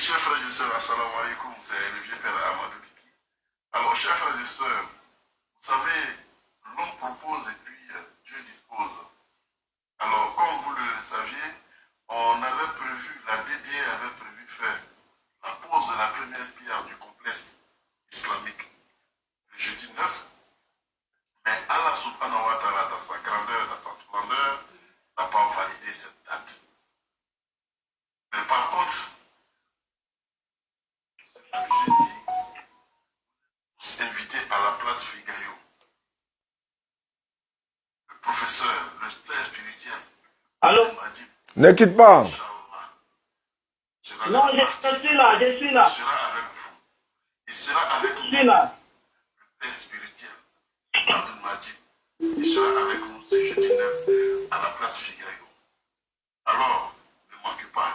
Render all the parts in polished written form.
chers frères et sœurs, assalamu alaikum, c'est le vieux père Amadou Kiki. Alors, chers frères et sœurs, vous savez, l'homme propose et puis Dieu dispose. Alors, comme vous le saviez, on avait prévu, la DDE avait prévu faire la pose de la première pierre du complexe islamique le jeudi 9. Mais Allah subhanahu wa ta'ala, dans sa grandeur, dans sa splendeur, n'a pas validé cette date. Mais par contre, jeudi, vous invité à la place Figayo. Le professeur, le père spirituel. Allô? Ne quitte pas. Non, je suis là, je suis là. Il sera avec vous. Il sera avec nous. Je suis là. Le père spirituel, Abdul Majid. Il sera avec nous ce jeudi 9 à la place Figayo. Alors, ne manquez pas.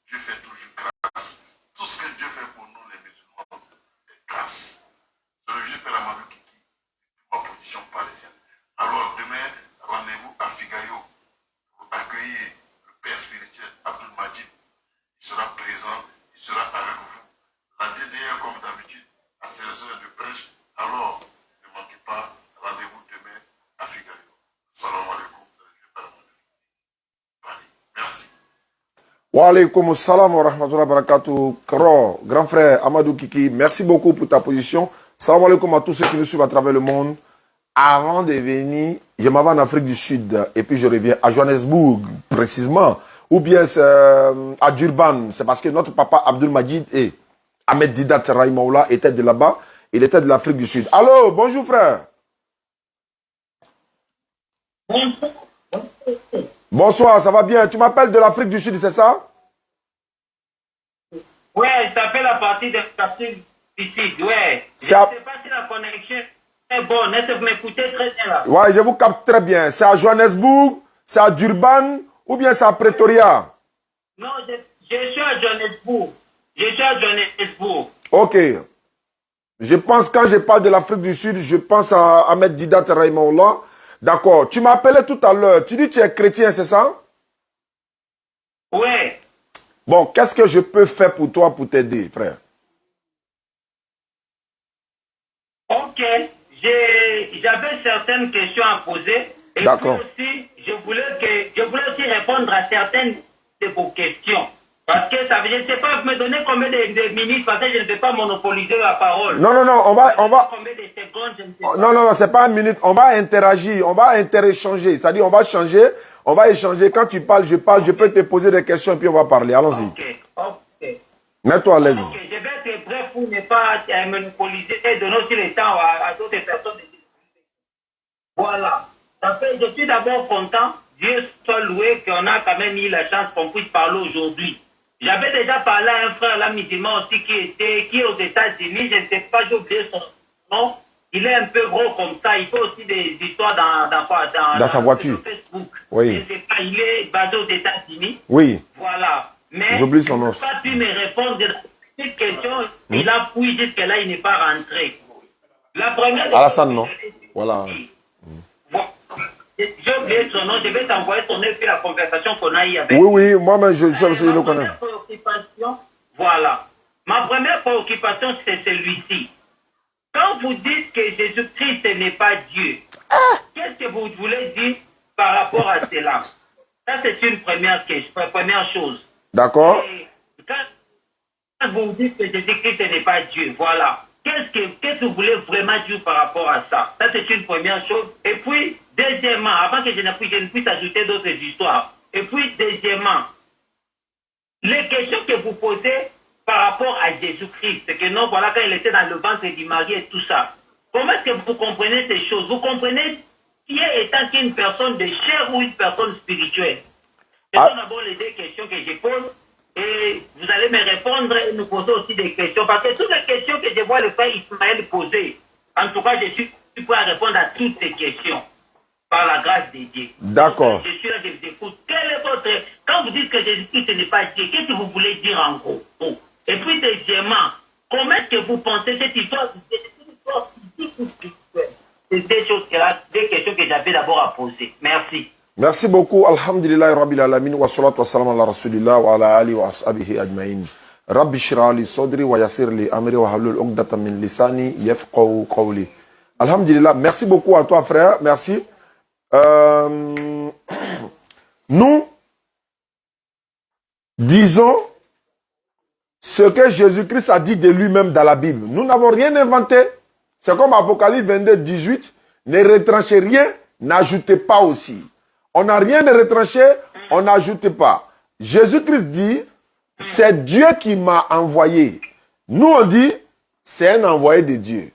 Dieu fait toujours grâce. Tout ce que Dieu fait pour nous, les musulmans, est grâce. C'est le vieux père Amadou Kiki, ma position parisienne. Alors, demain, rendez-vous à Figayo pour accueillir le père spirituel Abdul Majid. Il sera présent, il sera avec vous. La DDR, comme d'habitude, à 16h de prêche. Alors, ne manquez pas, rendez-vous demain à Figayo. Salam alaikum, c'est le vieux père Amadou Kiki. Merci. Wa alaykoum salam wa rahmatullahi wa barakatuh. Karo, grand frère Amadou Kiki, merci beaucoup pour ta position. Salam alaikum à tous ceux qui nous suivent à travers le monde. Avant de venir, je m'en vais en Afrique du Sud et puis je reviens à Johannesburg, précisément. Ou bien à Durban. C'est parce que notre papa Abdul Majid et Ahmed Didat Raïmaoula étaient de là-bas. Il était de l'Afrique du Sud. Allô, bonjour frère. Bonsoir, ça va bien? Tu m'appelles de l'Afrique du Sud, c'est ça? Ouais, je t'appelle à partir de l'Afrique du Sud, ouais. Je ne sais pas si la connexion est bonne. Est-ce que vous m'écoutez très bien là? Ouais, je vous capte très bien. C'est à Johannesburg, c'est à Durban ou bien c'est à Pretoria? Non, je suis à Johannesburg. Je suis à Johannesburg. Ok. Je pense, quand je parle de l'Afrique du Sud, je pense à Ahmed Didat Raïmaoula. D'accord. Tu m'as appelé tout à l'heure. Tu dis que tu es chrétien, c'est ça? Ouais. Bon, qu'est-ce que je peux faire pour toi pour t'aider, frère? Ok. J'avais certaines questions à poser. Et d'accord. Puis aussi, je voulais aussi répondre à certaines de vos questions. Parce que ça, je ne sais pas, vous me donnez combien de minutes, parce que je ne vais pas monopoliser la parole. Non, non, non, on va... Combien de secondes, je ne sais pas. Non, non, non, c'est pas une minute. On va interagir, on va interéchanger. C'est-à-dire, on va changer, on va échanger. Quand tu parles, je parle, je peux te poser des questions et puis on va parler. Allons-y. Ok. Mets-toi à l'aise. Ok, je vais être bref pour ne pas monopoliser et donner aussi le temps à d'autres personnes. Voilà. Je suis d'abord content, Dieu soit loué, qu'on a quand même eu la chance qu'on puisse parler aujourd'hui. J'avais déjà parlé à un frère là musulman aussi qui est aux États-Unis, je ne sais pas, j'ai oublié son nom. Il est un peu gros comme ça, il fait aussi des histoires dans sa voiture. Facebook. Oui. Je ne sais pas, il est basé aux États-Unis. Oui. Voilà. Mais j'oublie son nom. il n'a pas pu me répondre de cette question. Il a fouillé jusque-là, il n'est pas rentré. La première... Alassane, non? Voilà. J'ai oublié son nom, je vais t'envoyer son nom et puis la conversation qu'on a eue avec. Oui, oui, moi-même, je le connais. Voilà. Ma première préoccupation, c'est celui-ci. Quand vous dites que Jésus-Christ n'est pas Dieu, qu'est-ce que vous voulez dire par rapport à cela? Ça, c'est une première chose. D'accord. Quand vous dites que Jésus-Christ n'est pas Dieu, voilà. Qu'est-ce que vous voulez vraiment dire par rapport à ça? Ça, c'est une première chose. Et puis, deuxièmement, avant que je ne puisse ajouter d'autres histoires. Et puis, deuxièmement, les questions que vous posez par rapport à Jésus-Christ, c'est que non, voilà, quand il était dans le ventre du mari et tout ça. Comment est-ce que vous comprenez ces choses? Vous comprenez qui est étant une personne de chair ou une personne spirituelle? Ce sont d'abord les deux questions que je pose. Et vous allez me répondre et nous poser aussi des questions. Parce que toutes les questions que je vois le frère Ismaël poser, en tout cas, je suis prêt à répondre à toutes ces questions. Par la grâce de Dieu. D'accord. Je suis là, je vous écoute. Quel est votre... Quand vous dites que Jésus-Christ n'est pas Dieu, qu'est-ce que vous voulez dire en gros? Et puis, deuxièmement, comment est-ce que vous pensez cette histoire physique ou spirituelle? C'est des questions que j'avais d'abord à poser. Merci. Merci beaucoup. Alhamdulillah Rabbil Alamin wa salatu wa salam ala Rasulillah wa ala alihi wa ashabihi ajma'in. Rabbi shrah li sadri wa yassir li amri wa halul uqdatan min lisani yafqahu qawli. Alhamdulillah, merci beaucoup à toi frère, merci. Nous disons ce que Jésus-Christ a dit de lui-même dans la Bible. Nous n'avons rien inventé. C'est comme Apocalypse 22, 18. Ne retranchez rien, n'ajoutez pas aussi. On n'a rien de retranché, on n'ajoute pas. Jésus-Christ dit, c'est Dieu qui m'a envoyé. Nous on dit, c'est un envoyé de Dieu.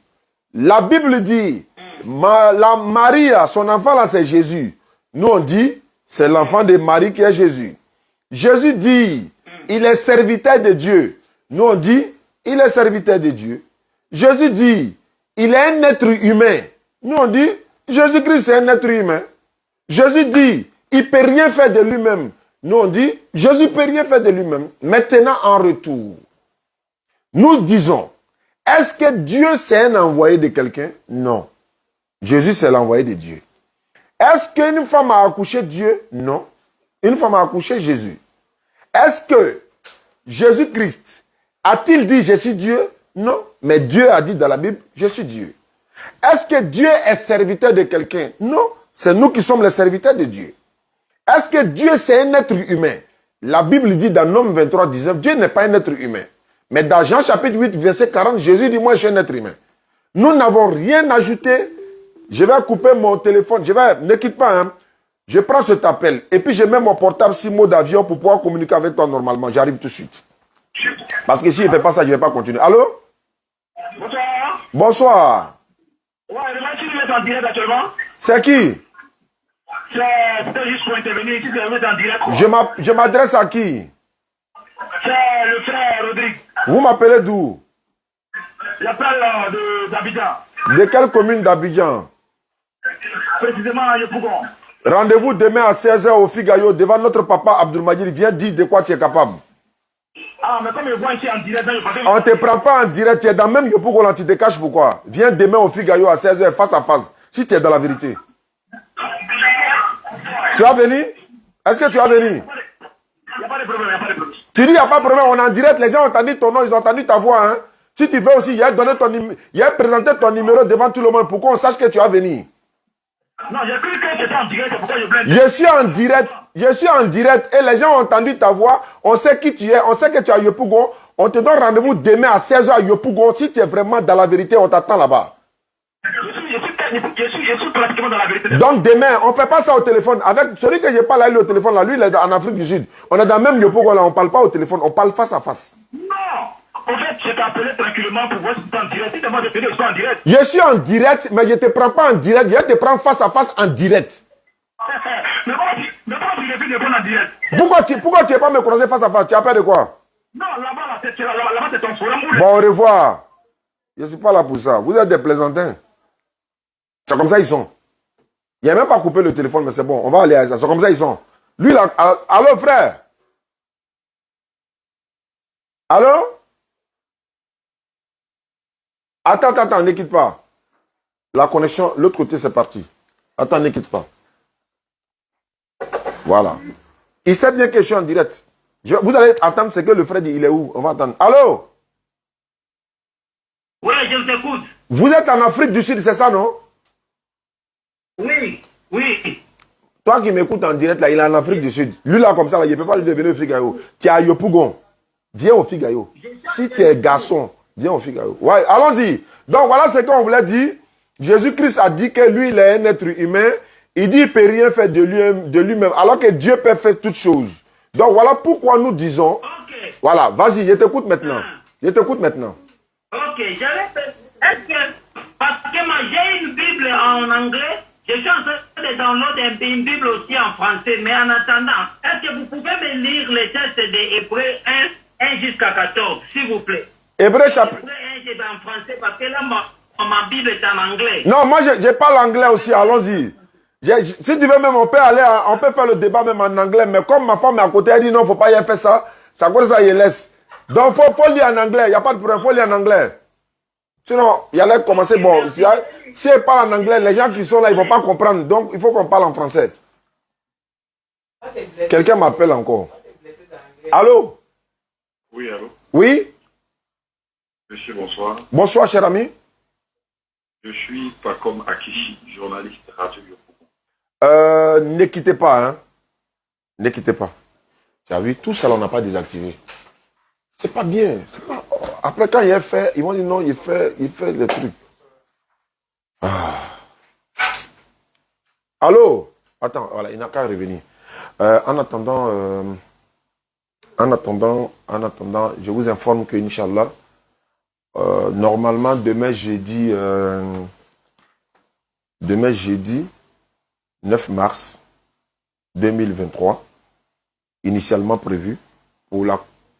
La Bible dit, la Marie, son enfant là c'est Jésus. Nous on dit, c'est l'enfant de Marie qui est Jésus. Jésus dit, il est serviteur de Dieu. Nous on dit, il est serviteur de Dieu. Jésus dit, il est un être humain. Nous on dit, Jésus-Christ c'est un être humain. Jésus dit, il ne peut rien faire de lui-même. Nous on dit, Jésus ne peut rien faire de lui-même. Maintenant en retour, nous disons, est-ce que Dieu c'est un envoyé de quelqu'un? Non. Jésus c'est l'envoyé de Dieu. Est-ce qu'une femme a accouché Dieu? Non. Une femme a accouché Jésus. Est-ce que Jésus-Christ a-t-il dit je suis Dieu? Non. Mais Dieu a dit dans la Bible, je suis Dieu. Est-ce que Dieu est serviteur de quelqu'un? Non. C'est nous qui sommes les serviteurs de Dieu. Est-ce que Dieu c'est un être humain? La Bible dit dans Nom 23, 19, Dieu n'est pas un être humain. Mais dans Jean chapitre 8, verset 40, Jésus dit, moi je suis un être humain. Nous n'avons rien ajouté. Je vais couper mon téléphone. Ne quitte pas, hein. Je prends cet appel. Et puis je mets mon portable 6 mots d'avion pour pouvoir communiquer avec toi normalement. J'arrive tout de suite. Parce que si je ne fais pas ça, je ne vais pas continuer. Allô? Bonsoir. Bonsoir. Ouais, tu me mets en direct actuellement? C'est qui? C'était juste pour intervenir ici, je me mets en direct. Je m'adresse à qui? C'est le frère Rodrigue. Vous m'appelez d'où? L'appel d'Abidjan. De quelle commune d'Abidjan? Précisément à Yopougon. Rendez-vous demain à 16h au Figayo devant notre papa Abdoulmajid. Viens dire de quoi tu es capable. Ah, mais comme je vois ici en direct, on ne te prend pas en direct. Tu es dans même Yopougon là, tu te caches pourquoi? Viens demain au Figayo à 16h face à face. Si tu es dans la vérité. Tu vas venir? Est-ce que tu vas venir? Il n'y a pas de problème, il n'y a pas de problème. Tu dis il n'y a pas de problème, on est en direct, les gens ont entendu ton nom, ils ont entendu ta voix. Hein? Si tu veux aussi, il y a présenté ton numéro devant tout le monde pour qu'on sache que tu vas venir. Non, j'ai cru que j'étais en direct, c'est pourquoi je plains. Je suis en direct et les gens ont entendu ta voix, on sait qui tu es, on sait que tu es à Yopougon, on te donne rendez-vous demain à 16h à Yopougon, si tu es vraiment dans la vérité, on t'attend là-bas. Je suis pratiquement dans la vérité. Donc demain, on ne fait pas ça au téléphone. Avec celui que je parle à lui au téléphone, là, lui il est en Afrique du Sud. On est dans le même Yopougon là, on ne parle pas au téléphone, on parle face à face. Non! En fait, je t'ai appelé tranquillement pour voir si tu es en direct. Si tu m'as appelé, je suis en direct. Je suis en direct, mais je ne te prends pas en direct, je te prends face à face en direct. Mais pourquoi tu refais de prendre en direct? Pourquoi tu n'es pas me croiser face à face? Tu as peur de quoi? Non, là-bas, c'est ton forum. Bon, au revoir. Je ne suis pas là pour ça. Vous êtes des plaisantins. C'est comme ça ils sont. Il n'a même pas coupé le téléphone, mais c'est bon, on va aller à ça. C'est comme ça ils sont. Lui là, allô frère? Allô? Attends, ne quitte pas. La connexion, l'autre côté c'est parti. Attends, ne quitte pas. Voilà. Il sait bien que je suis en direct. Vous allez attendre ce que le frère dit, il est où? On va attendre. Allô? Oui, je t'écoute. Vous êtes en Afrique du Sud, c'est ça, non? Oui. Toi qui m'écoutes en direct, là, il est en Afrique du Sud. Lui, là, comme ça, là, il ne peut pas lui devenir au Figayo. Tu es à Yopougon. Viens au Figayo. Si tu es garçon, viens au Figayo. Ouais, allons-y. Donc, voilà ce qu'on voulait dire. Jésus-Christ a dit que lui, il est un être humain. Il dit qu'il ne peut rien faire de lui-même, alors que Dieu peut faire toutes choses. Donc, voilà pourquoi nous disons... Ok. Voilà, vas-y, je t'écoute maintenant. Je t'écoute maintenant. Ok, est-ce que... Parce que moi, j'ai une Bible en anglais. Je suis en train de downloader une Bible aussi en français, mais en attendant, est-ce que vous pouvez me lire les textes de Hébreux 1 jusqu'à 14, s'il vous plaît? Hébreux chapitre... Hébreux 1, j'ai en français, parce que là, ma Bible est en anglais. Non, moi, je parle anglais aussi, allons-y. Si tu veux même, on peut faire le débat même en anglais, mais comme ma femme est à côté, elle dit non, il ne faut pas y faire ça, c'est à cause de ça, il laisse. Donc, il faut lire en anglais, il n'y a pas de problème, il faut lire en anglais. Sinon, il allait commencer, bon, si elle parle en anglais, les gens qui sont là, ils ne vont pas comprendre. Donc, il faut qu'on parle en français. Quelqu'un m'appelle encore. Allô? Oui, allô? Oui? Monsieur, bonsoir. Bonsoir, cher ami. Je suis Pacom Akishi, journaliste radio. Ne quittez pas, hein. Ne quittez pas. Tu as vu, tout ça, on n'a pas désactivé. C'est pas bien. Pas... Après, quand il est fait, ils vont dire non, il fait le truc. Ah. Allô? Attends, voilà, il n'a qu'à revenir. En attendant, je vous informe que, Inch'Allah, normalement, demain jeudi 9 mars 2023, initialement prévu pour la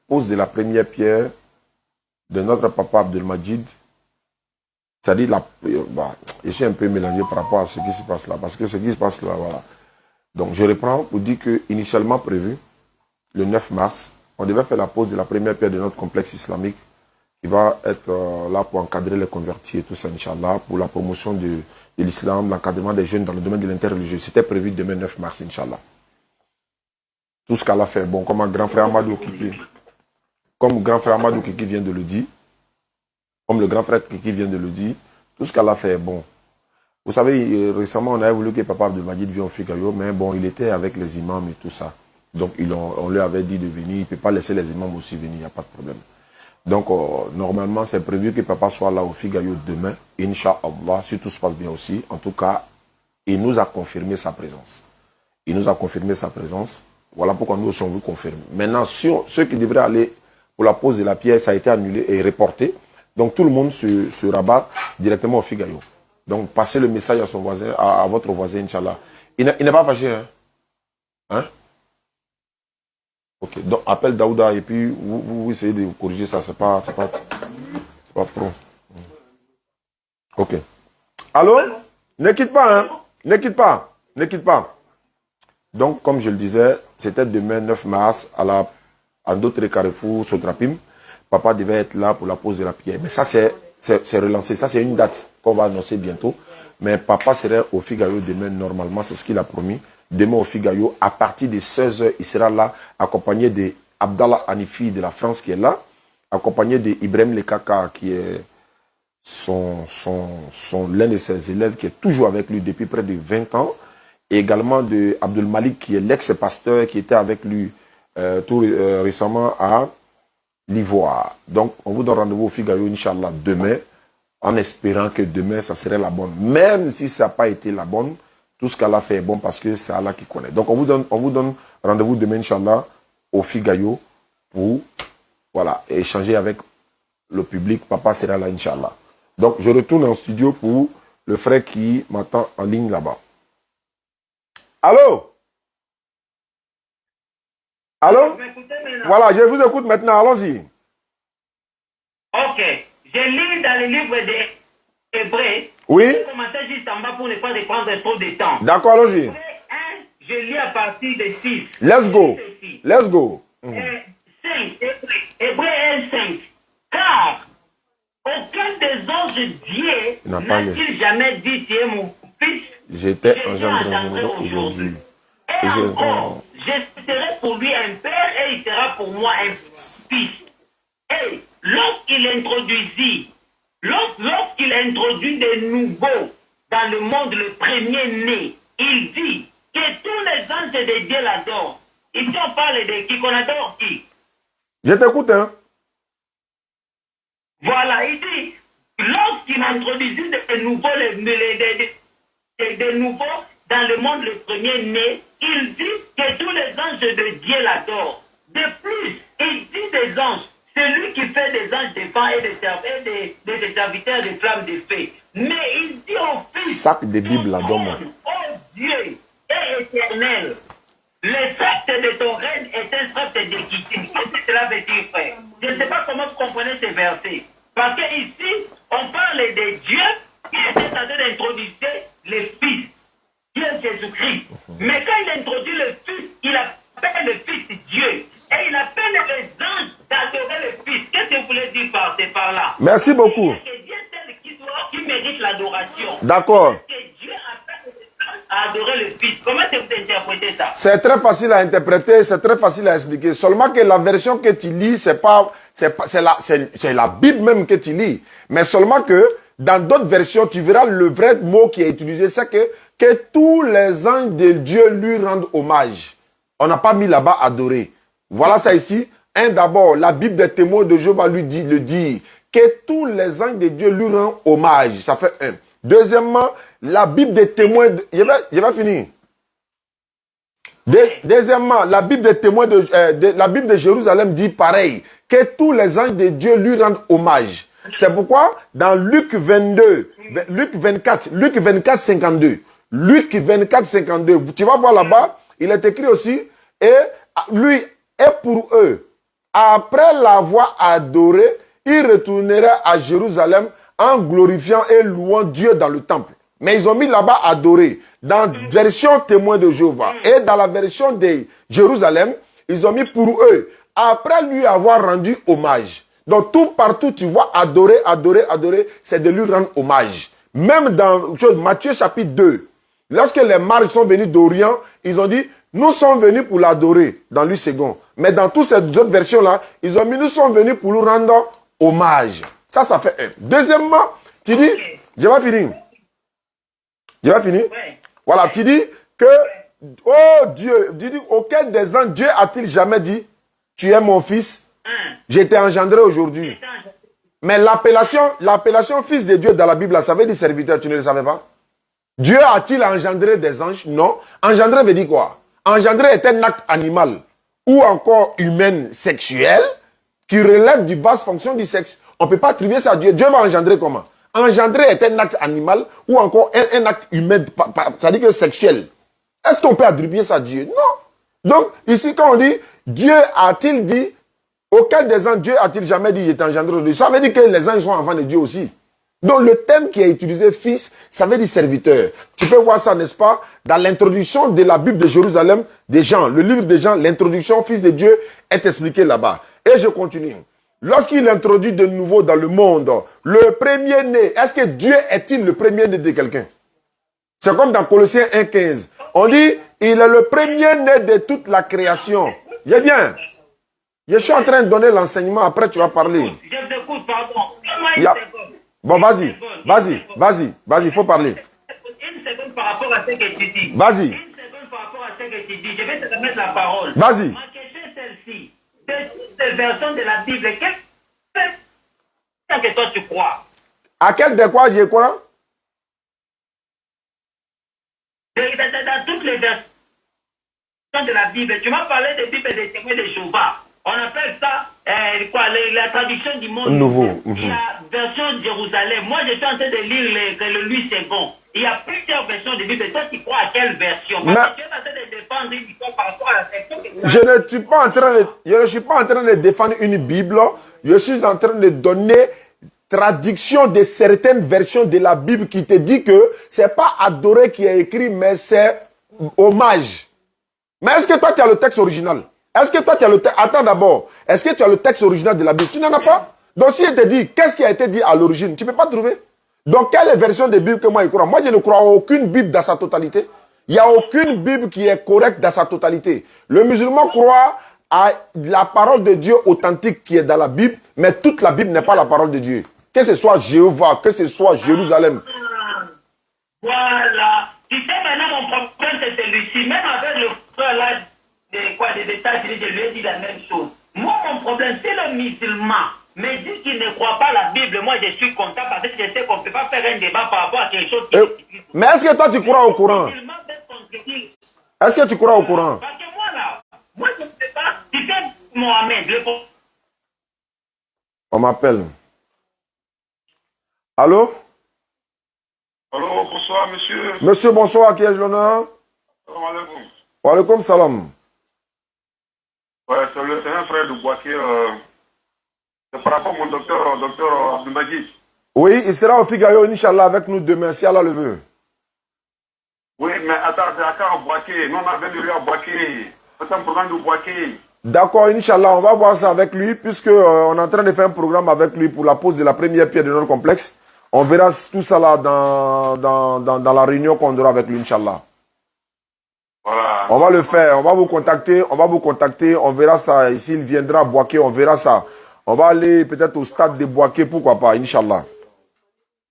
pose de la première pierre de notre papa Abdelmajid. C'est-à-dire, je suis un peu mélangé par rapport à ce qui se passe là, parce que ce qui se passe là, voilà. Donc, je reprends pour dire que, initialement prévu, le 9 mars, on devait faire la pose de la première pierre de notre complexe islamique qui va être là pour encadrer les convertis et tout ça, Inch'Allah, pour la promotion de l'islam, l'encadrement des jeunes dans le domaine de l'interreligieux. C'était prévu demain 9 mars, Inch'Allah. Tout ce qu'elle a fait, bon, comme grand frère Amadou Kiki, vient de le dire, comme le grand frère Kiki vient de le dire, tout ce qu'elle a fait est bon. Vous savez, récemment, on avait voulu que Papa Abdelmajid vienne au Figaro, mais bon, il était avec les imams et tout ça. Donc, on lui avait dit de venir, il ne peut pas laisser les imams aussi venir, il n'y a pas de problème. Donc, normalement, c'est prévu que Papa soit là au Figaro demain, Inch'Allah, si tout se passe bien aussi. En tout cas, il nous a confirmé sa présence. Il nous a confirmé sa présence. Voilà pourquoi nous aussi on vous confirme. Maintenant, ceux qui devraient aller pour la pose de la pierre, ça a été annulé et reporté. Donc, tout le monde se rabat directement au Figaro. Donc, passez le message à son voisin, à votre voisin, Inch'Allah. Il n'est pas fâché, hein? Hein? Ok, donc appelle Daouda et puis vous essayez de corriger ça, c'est pas pro. Ok. Allô? Ne quitte pas, hein? Ne quitte pas. Ne quitte pas. Donc, comme je le disais, c'était demain 9 mars à d'autres Carrefour Sotrapim. Papa devait être là pour la pose de la pierre. Mais ça, c'est relancé. Ça, c'est une date qu'on va annoncer bientôt. Mais papa serait au Figaro demain, normalement, c'est ce qu'il a promis. Demain au Figaro, à partir de 16h, il sera là, accompagné de Abdallah Hanifi de la France qui est là, accompagné de Ibrahim Lekaka qui est l'un de ses élèves qui est toujours avec lui depuis près de 20 ans, et également de Abdul Malik qui est l'ex-pasteur qui était avec lui récemment à l'Ivoire. Donc, on vous donne rendez-vous au Figaro, Inch'Allah, demain, en espérant que demain, ça serait la bonne. Même si ça n'a pas été la bonne, tout ce qu'Allah fait est bon parce que c'est Allah qui connaît. Donc, on vous donne rendez-vous demain, Inch'Allah, au Figaro pour échanger avec le public. Papa sera là, Inch'Allah. Donc, je retourne en studio pour le frère qui m'attend en ligne là-bas. Allô? Allô? Voilà, je vous écoute maintenant. Allons-y. Ok. Je lis dans le livre des Hébreux. Oui. Je commençais juste en bas pour ne pas prendre trop de temps. D'accord, allons-y. Je lis à partir de 6. Let's go. Let's go. 5. Hébreux 1:5. Car aucun des anges de Dieu n'a-t-il jamais dit tu es mon fils. J'étais engendré aujourd'hui. Et encore, je serai pour lui un père et il sera pour moi un fils. Et lorsqu'il introduit des nouveaux dans le monde, le premier-né, il dit que tous les anges de Dieu l'adorent. Ici on parle de qui qu'on adore qui? Je t'écoute, hein? Voilà, il dit, lorsqu'il introduisit des nouveaux, des nouveaux dans le monde, le premier-né, il dit que tous les anges de Dieu l'adorent. De plus, il dit des anges, celui qui fait des anges des vents et des serviteurs de flammes de feu. Mais il dit au Fils, sac de Bible là-dedans. Oh Dieu est éternel. Le sceptre de ton règne est un sceptre d'équité. Qu'est-ce que cela veut dire, frère? Je ne sais pas comment vous comprenez ces versets. Parce qu'ici, on parle de Dieu qui était en train d'introduire le Fils, qui est Jésus-Christ. Mais quand il introduit le Fils, il appelle le Fils Dieu. Et il appelle les anges d'adorer le Fils. Qu'est-ce que vous voulez dire par là? Merci beaucoup. C'est Dieu tel qui mérite l'adoration. D'accord. Dieu appelle les anges à adorer le Fils. Comment est-ce que vous interprétez ça? C'est très facile à interpréter, c'est très facile à expliquer. Seulement que la version que tu lis, c'est pas c'est la Bible même que tu lis. Mais seulement que dans d'autres versions, tu verras le vrai mot qui est utilisé, c'est que tous les anges de Dieu lui rendent hommage. On n'a pas mis là-bas adorer. Voilà ça ici. D'abord, la Bible des témoins de Jéhovah le dit, que tous les anges de Dieu lui rendent hommage. Ça fait un. Deuxièmement, la Bible des témoins... Je vais finir. Deuxièmement, la Bible des témoins la Bible de Jérusalem dit pareil, que tous les anges de Dieu lui rendent hommage. C'est pourquoi dans Luc 24, 52, tu vas voir là-bas, il est écrit aussi, et lui est pour eux. Après l'avoir adoré, il retournera à Jérusalem en glorifiant et louant Dieu dans le temple. Mais ils ont mis là-bas adorer. Dans la version témoin de Jéhovah et dans la version de Jérusalem, ils ont mis pour eux. Après lui avoir rendu hommage. Donc tout partout, tu vois adorer, c'est de lui rendre hommage. Même dans Matthieu chapitre 2, lorsque les mages sont venus d'Orient, ils ont dit, nous sommes venus pour l'adorer, dans Luc 2. Mais dans toutes ces autres versions-là, ils ont mis, nous sommes venus pour lui rendre hommage. Ça fait un. Deuxièmement, tu dis, je vais finir. Voilà, tu dis que, oh Dieu, tu dis, auquel des anges Dieu a-t-il jamais dit, tu es mon fils, j'ai été engendré aujourd'hui. Mais l'appellation fils de Dieu dans la Bible, ça veut dire serviteur, tu ne le savais pas? Dieu a-t-il engendré des anges? Non. Engendré veut dire quoi? Engendré est un acte animal ou encore humain sexuel qui relève du basse fonction du sexe. On ne peut pas attribuer ça à Dieu. Dieu va engendrer comment? Engendrer est un acte animal ou encore un acte humain, c'est-à-dire que sexuel. Est-ce qu'on peut attribuer ça à Dieu? Non. Donc, ici, quand on dit, Dieu a-t-il dit, auquel des anges Dieu a-t-il jamais dit, il est engendré de Dieu? Ça veut dire que les anges sont enfants de Dieu aussi. Donc, le thème qui est utilisé, fils, ça veut dire serviteur. Tu peux voir ça, n'est-ce pas? Dans l'introduction de la Bible de Jérusalem, des Jean, le livre des Jean, l'introduction, fils de Dieu, est expliqué là-bas. Et je continue. Lorsqu'il introduit de nouveau dans le monde, le premier-né, est-ce que Dieu est-il le premier-né de quelqu'un? C'est comme dans Colossiens 1,15. On dit, il est le premier-né de toute la création. J'ai bien. Je suis en train de donner l'enseignement, après tu vas parler. Je t'écoute, pardon. Bon, vas-y, il faut parler. Une seconde par rapport à ce que tu dis. Vas-y. Une seconde par rapport à ce que tu dis. Je vais te remettre la parole. Vas-y. Ma question est celle-ci. De toutes les versions de la Bible, qu'est-ce que toi tu crois? À quel de quoi je crois? Dans toutes les versions de la Bible, tu m'as parlé de Bible des témoins de Jéhovah. On appelle ça la traduction du monde nouveau. Il y a version de Jérusalem. Moi, je suis en train de lire le Louis II. Il y a plusieurs versions de Bible. Toi, tu crois à quelle version? Parce que tu es en train de défendre une histoire par rapport à la section. Je ne suis pas en train de défendre une Bible. Je suis en train de donner traduction de certaines versions de la Bible qui te dit que c'est pas adorer qui est écrit, mais c'est hommage. Mais est-ce que toi, tu as le texte original? Est-ce que toi, tu as le texte... Attends d'abord. Est-ce que tu as le texte original de la Bible? Tu n'en as pas? Donc, si je te dis, qu'est-ce qui a été dit à l'origine? Tu ne peux pas trouver. Donc, quelle est la version de Bible que moi, je crois? Moi, je ne crois à aucune Bible dans sa totalité. Il n'y a aucune Bible qui est correcte dans sa totalité. Le musulman croit à la parole de Dieu authentique qui est dans la Bible, mais toute la Bible n'est pas la parole de Dieu. Que ce soit Jéhovah, que ce soit Jérusalem. Voilà. Tu sais, maintenant, mon problème, c'est celui-ci. Même avec le frère là, des États-Unis, je lui ai dit la même chose. Moi, mon problème, c'est le musulman. Mais dit qu'il ne croit pas à la Bible. Moi, je suis content parce que je sais qu'on ne peut pas faire un débat par rapport à quelque chose qui est... Mais est-ce que toi, tu crois au Coran? Est-ce que tu crois au Coran? Parce que moi, là, moi, je ne sais pas. Tu sais, Mohamed, On m'appelle. Allô? Allô, bonsoir, monsieur. Monsieur, bonsoir, qui ai-je l'honneur? Salam alaikum. Wa alaikum salam. Ouais, c'est un frère de Boaké. C'est par rapport à mon docteur Abdelmajid. Oui, il sera au Figayo, Inch'Allah, avec nous demain, si Allah le veut. Oui, mais attends, c'est à quand Boaké? Nous, on a venu à Boaké. C'est un programme de Boaké. D'accord, Inch'Allah, on va voir ça avec lui, puisque on est en train de faire un programme avec lui pour la pose de la première pierre de notre complexe. On verra tout ça là dans la réunion qu'on aura avec lui, Inch'Allah. Voilà. On va le faire, on va vous contacter, on verra ça. S'il viendra à Boaké, on verra ça. On va aller peut-être au stade de Boaké, pourquoi pas, Inch'Allah.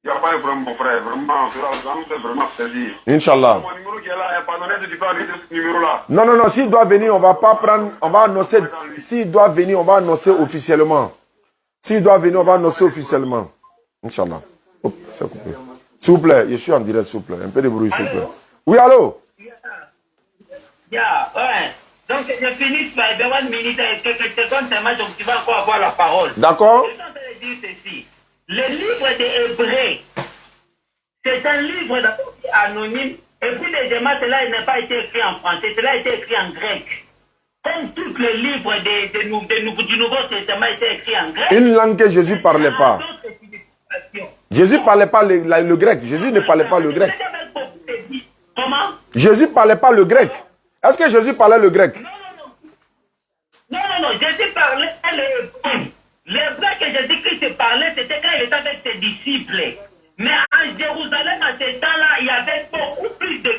Il n'y a pas de problème, mon frère. Vraiment, ça me fait vraiment plaisir. Inch'Allah. Mon numéro qui est là, il n'y a pas donné de différence de ce numéro-là. Non, non, non, s'il doit venir, on va pas prendre, on va annoncer, s'il doit venir, on va annoncer officiellement. S'il doit venir, on va annoncer officiellement. Inch'Allah. Hop, c'est coupé. S'il vous plaît, je suis en direct, s'il vous plaît. Un peu de bruit, s'il vous plaît. Oui, allô? Yeah, ouais. Donc, je finis par 1 minute et quelques secondes seulement, donc tu vas encore avoir la parole. D'accord. Je suis en train de dire ceci. Le livre des Hébreux, c'est un livre anonyme, et puis deuxièmement, cela n'a pas été écrit en français, cela a été écrit en grec. Comme tous les livres du Nouveau Testament étaient écrits en grec. Une langue que Jésus ne parlait pas. Jésus ne parlait pas le grec. Jésus ne parlait pas le grec. Comment? Jésus ne parlait pas le grec. Est-ce que Jésus parlait le grec? Non, Jésus parlait l'hébreu. L'hébreu que Jésus-Christ parlait, c'était quand il était avec ses disciples. Mais à Jérusalem, à ce temps-là, il y avait beaucoup plus de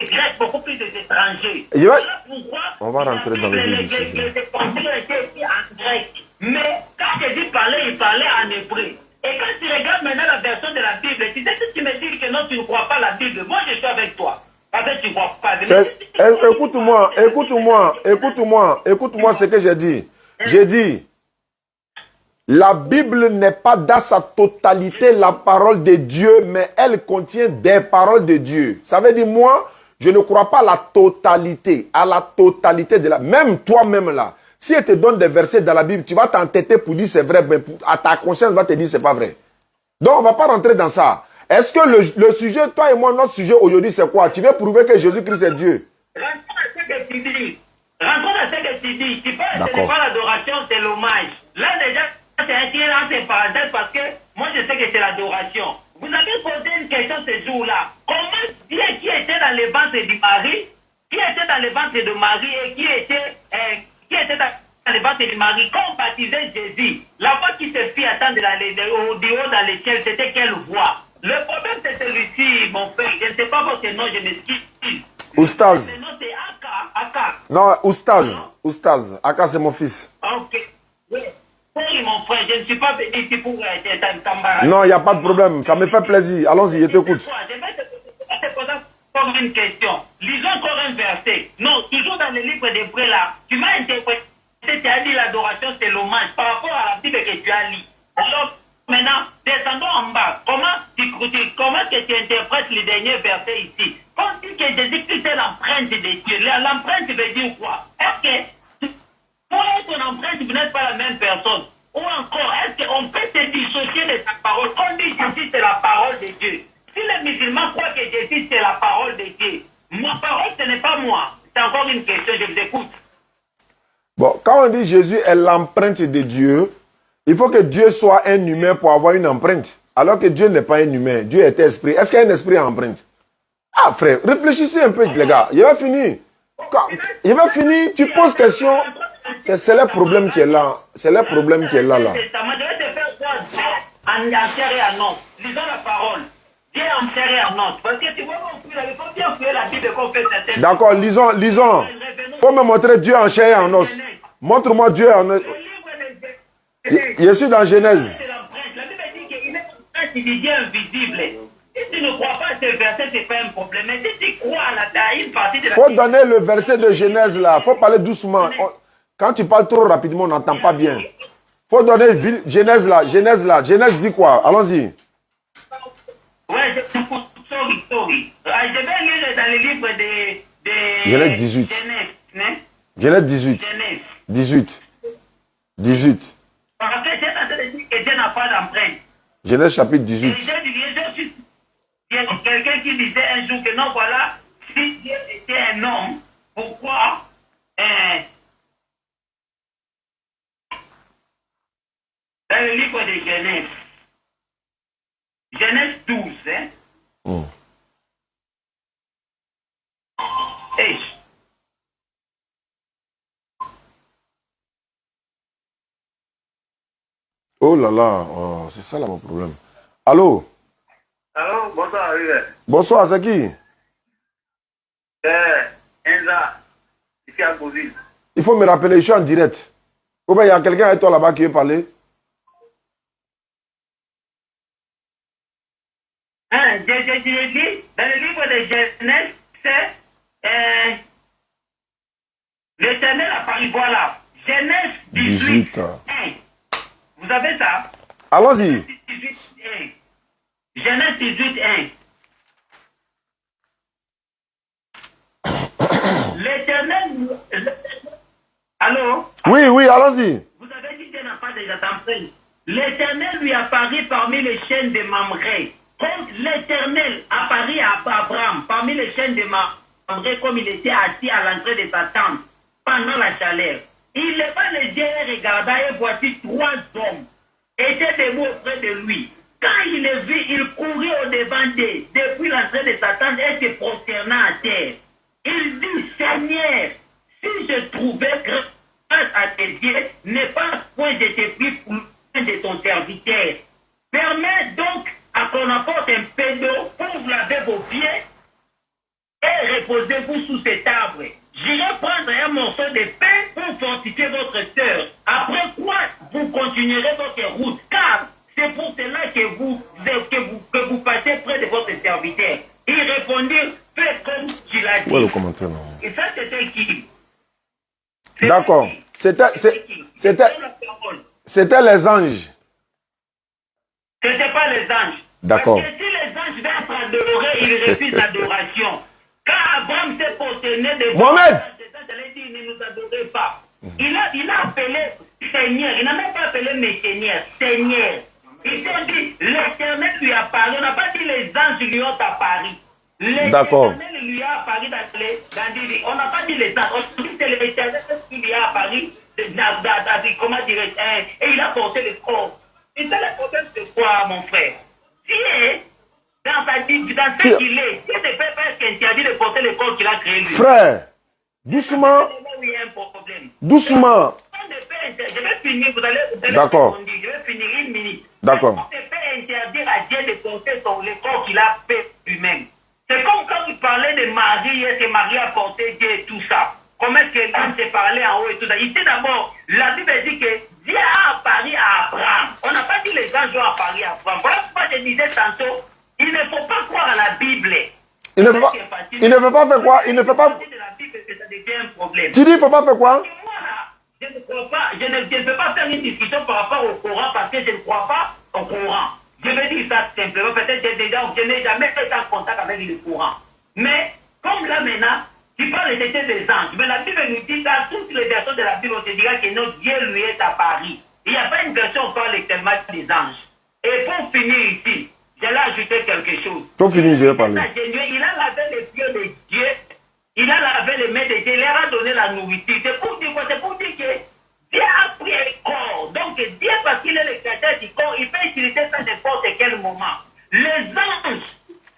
Grecs, beaucoup plus d'étrangers. Voilà pourquoi on va rentrer dans le vif du sujet. Les évangiles étaient écrits en grec. Mais quand Jésus parlait, il parlait en hébreu. Et quand tu regardes maintenant la version de la Bible, tu sais que tu me dis que non, tu ne crois pas la Bible. Moi, je suis avec toi. Parce que tu ne crois pas. Écoute-moi ce que j'ai dit. J'ai dit, la Bible n'est pas dans sa totalité la parole de Dieu, mais elle contient des paroles de Dieu. Ça veut dire, moi, je ne crois pas à la totalité de la... Même toi-même là, si elle te donne des versets dans la Bible, tu vas t'entêter pour dire c'est vrai, mais à ta conscience va te dire c'est pas vrai. Donc, on ne va pas rentrer dans ça. Est-ce que le sujet, toi et moi, notre sujet aujourd'hui, c'est quoi? Tu veux prouver que Jésus-Christ est Dieu? Rentrons dans ce que tu dis. Tu parles, ce n'est pas l'adoration, c'est l'hommage. Là, déjà, c'est un tir entre parenthèses parce que moi, je sais que c'est l'adoration. Vous avez posé une question ce jour-là. Comment Dieu qui était dans le ventre du Marie, qui était dans le ventre de Marie et qui était dans le ventre du Marie, quand on baptisait Jésus, la voix qui se fit attendre au haut dans le ciel, c'était quelle voix? Le problème, c'est celui-ci, mon frère. Je ne sais pas votre nom, je m'excuse. Oustaz. Le nom, c'est Aka. Non, Oustaz. Aka, c'est mon fils. Ok. Oui. Oui, mon frère, je ne suis pas venu ici pour t'embarrasser. Non, il n'y a pas de problème. Ça me fait plaisir. Allons-y, je t'écoute. Je vais te poser encore une question. Lisons encore un verset. Non, toujours dans le livre d'Hébreux là, tu m'as interprété, tu as dit l'adoration, c'est l'hommage par rapport à la Bible que tu as lu. Alors, maintenant, descendons en bas. Comment que tu interprètes le dernier verset ici? Quand on dit que Jésus-Christ est l'empreinte de Dieu, l'empreinte veut dire quoi? Est-ce que pour être une empreinte, vous n'êtes pas la même personne? Ou encore, est-ce qu'on peut se dissocier de sa parole? Quand on dit Jésus, c'est la parole de Dieu. Si les musulmans croient que Jésus, c'est la parole de Dieu, ma parole, ce n'est pas moi. C'est encore une question, je vous écoute. Bon, quand on dit Jésus est l'empreinte de Dieu, il faut que Dieu soit un humain pour avoir une empreinte. Alors que Dieu n'est pas un humain. Dieu est esprit. Est-ce qu'il y a un esprit en empreinte? Ah, frère, réfléchissez un peu, les gars. Il va finir. Tu poses question. C'est le problème qui est là. C'est le problème qui est là. Je vais te faire quoi? En chair et en os. Lisons la parole. Dieu en chair et en os. Parce que tu vois, il faut bien fouiller la Bible qu'on fait certaines. D'accord, lisons. Faut me montrer Dieu en chair et en os. Montre-moi Dieu en os. Je suis dans Genèse. La Bible dit qu'il est un Dieu invisible. Si tu ne crois pas à ce verset, ce n'est pas un problème. Mais si tu crois à une partie de la Faut donner le verset de Genèse là. Faut parler doucement. Quand tu parles trop rapidement, on n'entend pas bien. Faut donner Genèse là. Genèse dit quoi? Allons-y. Ouais, sorry. Je vais lire dans le livre de Genèse 18. Genèse 18. 18. Parce que c'est en train de dire que Dieu n'a pas d'empreinte. Genèse chapitre 18. Il y a quelqu'un qui disait un jour que non, voilà, si Dieu était un homme, pourquoi dans le livre de Genèse, Genèse 12, hein? Hey. Oh là là, c'est ça là mon problème. Allô? Allô, bonsoir, Rivet. Bonsoir, c'est qui? Enza, ici à Bozil. Il faut me rappeler, je suis en direct. Ou bien il y a quelqu'un avec toi là-bas qui veut parler? Hein, j'ai dit, dans le livre de Genèse, c'est l'Éternel a parlé, voilà. Genèse 18. 1. Vous avez ça? Allons-y. Genèse 18, 1. L'Éternel... Allô? Oui, oui, allons-y. Vous avez dit qu'il n'a pas déjà d'enfant. L'Éternel lui apparut parmi les chaînes de Mamré. Comme l'Éternel apparut à Abraham parmi les chaînes de Mamré, comme il était assis à l'entrée de sa tente pendant la chaleur. Il leva les yeux et regarda, et voici 3 hommes étaient debout auprès de lui. Quand il les vit, il courut au-devant d'eux depuis l'entrée de sa tente et se prosterna à terre. Il dit, Seigneur, si je trouvais grâce à tes yeux, n'est pas point je te prie pour de ton serviteur. Permets donc à qu'on apporte un peu d'eau pour laver vos pieds et reposez-vous sous cet arbre. J'irai prendre un morceau de pain pour fortifier votre sœur. Après quoi, vous continuerez votre route, car c'est pour cela que vous passez près de votre serviteur. Ils répondirent, fais comme tu l'as dit. Ouais, le commentaire, non. Et ça, c'était qui? D'accord. C'était les anges. Ce n'était pas les anges. D'accord. Parce que si les anges viennent adorer, ils refusent l'adoration. Quand Abraham s'est prosterné devant Mohamed, les anges, il dit, il ne nous adorait pas. Il a appelé Seigneur. Il n'a même pas appelé mes seigneurs. Seigneur. Il s'est dit, l'Éternel lui a apparu. On n'a pas dit les anges lui ont apparu. L'Éternel lui a apparu on n'a pas dit les anges. On dit que c'est l'Éternel qui lui a apparu. Comment dirais-je? Et il a porté le corps. Et ça, le problème, c'est quoi, mon frère? Dieu, dans ce qu'il est, Dieu ne peut pas être interdit de porter le corps qu'il a créé lui. Frère, doucement. Doucement. Je vais finir, vous allez D'accord. Je vais finir 1 minute. D'accord. On ne peut pas interdire à Dieu de porter le corps qu'il a fait lui-même. C'est comme quand vous parlez de Marie, est-ce que Marie a porté Dieu et tout ça? Comment est-ce que l'ange s'est parlé en haut et tout ça? Ici d'abord, la Bible dit que Dieu a apparu à Abraham. On n'a pas dit les anges ont apparu à Abraham. Voilà pourquoi je disais tantôt, il ne faut pas croire à la Bible. Il ne veut pas faire quoi? Il ne fait pas... Tu dis il ne faut pas faire quoi? Je ne crois pas, je ne peux pas faire une discussion par rapport au Coran parce que je ne crois pas au Coran. Je veux dire ça simplement, peut-être je n'ai jamais été en contact avec le Coran. Mais, comme là maintenant, tu parles de des anges, mais la Bible nous dit, dans toutes les versions de la Bible, on te dira que notre Dieu lui est apparu. Il n'y a pas une version où on parle tellement des anges. Et pour finir ici, j'allais ajouter quelque chose. Pour finir, je vais parler. Il a lavé les pieds de Dieu, il a lavé les mains de Dieu, il leur a donné la nourriture. C'est pour dire quoi? C'est pour dire que Dieu a pris un corps. Donc Dieu, parce qu'il est le créateur du corps, il peut utiliser ça à n'importe quel moment. Les anges,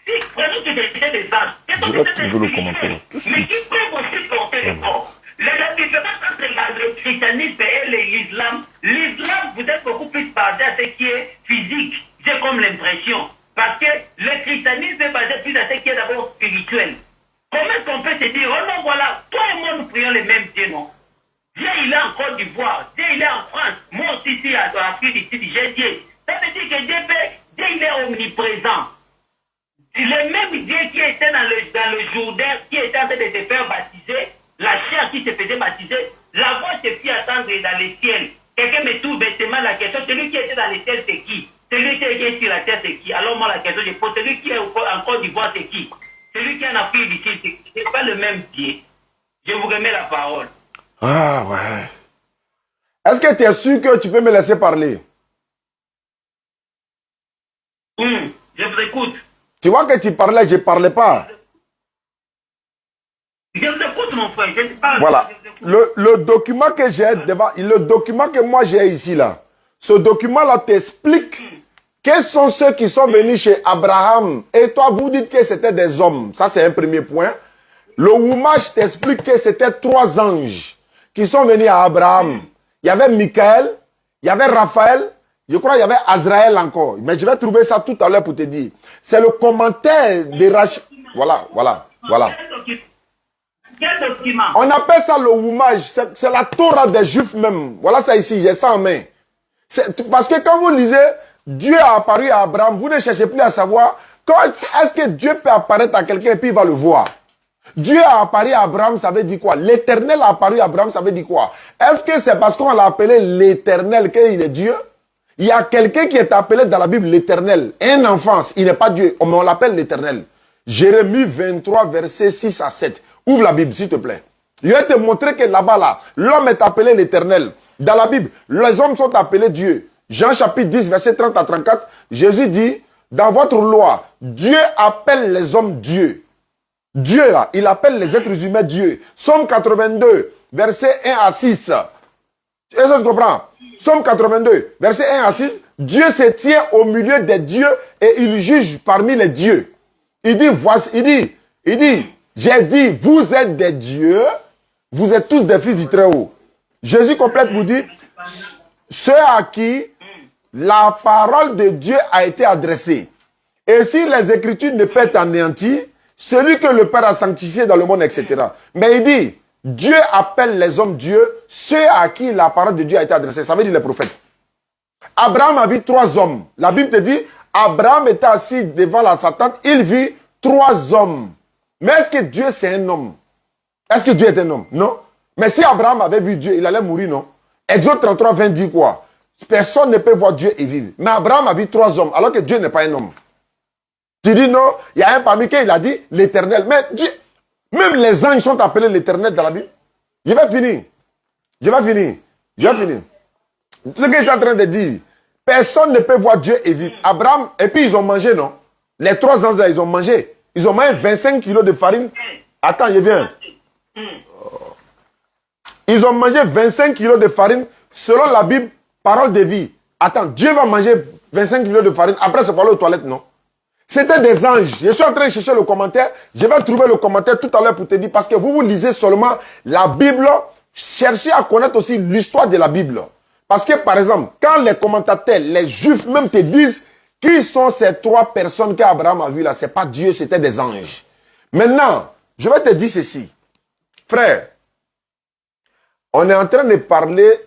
si prenons que c'était des anges, je vais trouver le commentaire tout de suite. mais qui peuvent aussi porter le corps. La différence entre le christianisme et l'islam, l'islam, vous êtes beaucoup plus basé à ce qui est physique. J'ai comme l'impression. Parce que le christianisme est basé plus à ce qui est d'abord spirituel. Comment est-ce qu'on peut se dire, oh non, voilà, toi et moi, nous prions le même Dieu, non? Dieu, il est en Côte d'Ivoire. Dieu, il est en France. Moi aussi, ici, à Afrique, ici, j'ai Dieu. Ça veut dire que Dieu, il est omniprésent. Le même Dieu qui était dans le Jourdain, qui était en train de se faire baptiser, la chair qui se faisait baptiser, la voix se fit attendre dans le ciel. Quelqu'un me trouve bêtement la question, celui qui était dans le ciel, c'est qui? Celui qui est sur la terre, c'est qui? Alors moi, la question, je pose, celui qui est en Côte d'Ivoire, c'est qui? Celui qui est en Afrique d'ici, ce n'est pas le même Dieu. Je vous remets la parole. Ah ouais. Est-ce que tu es sûr que tu peux me laisser parler? Je vous écoute. Tu vois que tu parlais, je ne parlais pas. Je vous écoute, mon frère. Je parle. Voilà. Le document que j'ai devant, le document que moi j'ai ici là, ce document-là t'explique quels sont ceux qui sont venus chez Abraham. Et toi, vous dites que c'était des hommes. Ça, c'est un premier point. Le Wumash t'explique que c'était 3 anges qui sont venus à Abraham. Il y avait Michael, il y avait Raphaël, je crois qu'il y avait Azraël encore. Mais je vais trouver ça tout à l'heure pour te dire. C'est le commentaire de Rachid. Voilà. Quel document? On appelle ça le woumage. C'est la Torah des Juifs même. Voilà ça ici, j'ai ça en main. Parce que quand vous lisez, Dieu a apparu à Abraham, vous ne cherchez plus à savoir est-ce que Dieu peut apparaître à quelqu'un et puis il va le voir. Dieu a apparu à Abraham, ça veut dire quoi? L'Éternel a apparu à Abraham, ça veut dire quoi? Est-ce que c'est parce qu'on l'a appelé l'Éternel qu'il est Dieu? Il y a quelqu'un qui est appelé dans la Bible l'Éternel. Un enfant, il n'est pas Dieu, mais on l'appelle l'Éternel. Jérémie 23, versets 6 à 7. Ouvre la Bible, s'il te plaît. Je vais te montrer que là-bas, là, l'homme est appelé l'Éternel. Dans la Bible, les hommes sont appelés Dieu. Jean chapitre 10, verset 30 à 34, Jésus dit, dans votre loi, Dieu appelle les hommes Dieu. Dieu, là, il appelle les êtres humains Dieu. Somme 82, verset 1 à 6. Est-ce que tu comprends? Somme 82, verset 1 à 6. Dieu se tient au milieu des dieux et il juge parmi les dieux. Il dit, voici, il dit, j'ai dit, vous êtes des dieux, vous êtes tous des fils du Très-Haut. Jésus complète vous dit, ceux à qui la parole de Dieu a été adressée. Et si les Écritures ne peuvent être anéanties, celui que le Père a sanctifié dans le monde, etc. Mais il dit, Dieu appelle les hommes Dieu, ceux à qui la parole de Dieu a été adressée. Ça veut dire les prophètes. Abraham a vu 3 hommes. La Bible te dit, Abraham était assis devant sa tente, il vit 3 hommes. Mais est-ce que Dieu c'est un homme? Est-ce que Dieu est un homme? Non. Mais si Abraham avait vu Dieu, il allait mourir, non? Exode 33, 20 dit quoi? Personne ne peut voir Dieu et vivre. Mais Abraham a vu 3 hommes, alors que Dieu n'est pas un homme. Tu dis non, il y a un parmi qui il a dit l'Éternel. Mais Dieu, même les anges sont appelés l'Éternel dans la Bible. Je vais finir. Ce que je suis en train de dire, personne ne peut voir Dieu et vivre. Abraham, et puis ils ont mangé, non? Les 3 anges, ils ont mangé. Ils ont mangé 25 kilos de farine. Attends, je viens. Ils ont mangé 25 kilos de farine selon la Bible, parole de vie. Attends, Dieu va manger 25 kilos de farine. Après, c'est pour aller aux toilettes, non? C'était des anges. Je suis en train de chercher le commentaire. Je vais trouver le commentaire tout à l'heure pour te dire. Parce que vous lisez seulement la Bible. Cherchez à connaître aussi l'histoire de la Bible. Parce que, par exemple, quand les commentateurs, les Juifs même te disent qui sont ces 3 personnes qu'Abraham a vues là, c'est pas Dieu, c'était des anges. Maintenant, je vais te dire ceci. Frère, on est en train de parler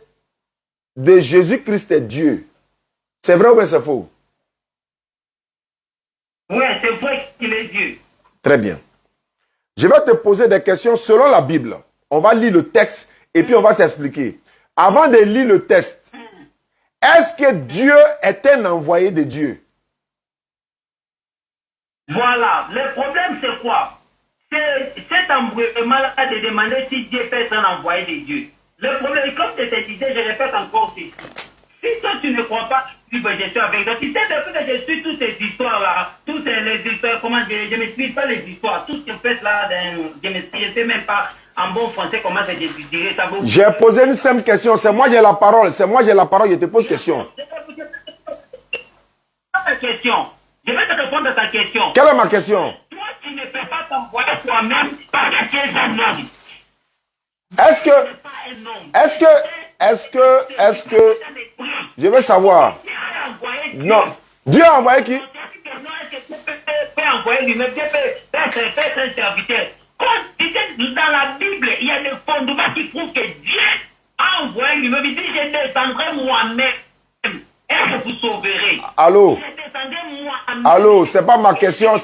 de Jésus-Christ et Dieu. C'est vrai ou bien c'est faux? Oui, c'est vrai qu'il est Dieu. Très bien. Je vais te poser des questions selon la Bible. On va lire le texte et puis on va s'expliquer. Avant de lire le texte, est-ce que Dieu est un envoyé de Dieu? Voilà. Le problème, c'est quoi? C'est cet envoyement-là de demander si Dieu peut être un envoyé de Dieu. Le problème, comme je te disais, je répète encore ceci. Si toi, tu ne crois pas, je suis avec toi. Tu sais, depuis que je suis toutes ces histoires-là, toutes les histoires, comment je ne m'explique pas les histoires, tout ce que fait là, je ne sais même pas en bon français comment je dirais ça. J'ai posé une simple question. C'est moi qui ai la parole. C'est moi qui ai la parole. Je te pose question. Je vais te répondre à ta question. Quelle est ma question? Toi, tu ne peux pas t'envoyer toi-même parce que tu es un homme. Est-ce que, je veux savoir. Non. Dieu a envoyé qui? Dieu peut envoyer lui-même, Dieu peut être un serviteur. Dans la Bible, il y a des fondements qui prouvent que Dieu a envoyé lui-même. Il dit, je descendrai moi-même et je vous sauverai. Allô? Je descendrai moi-même. Allô, c'est pas ma question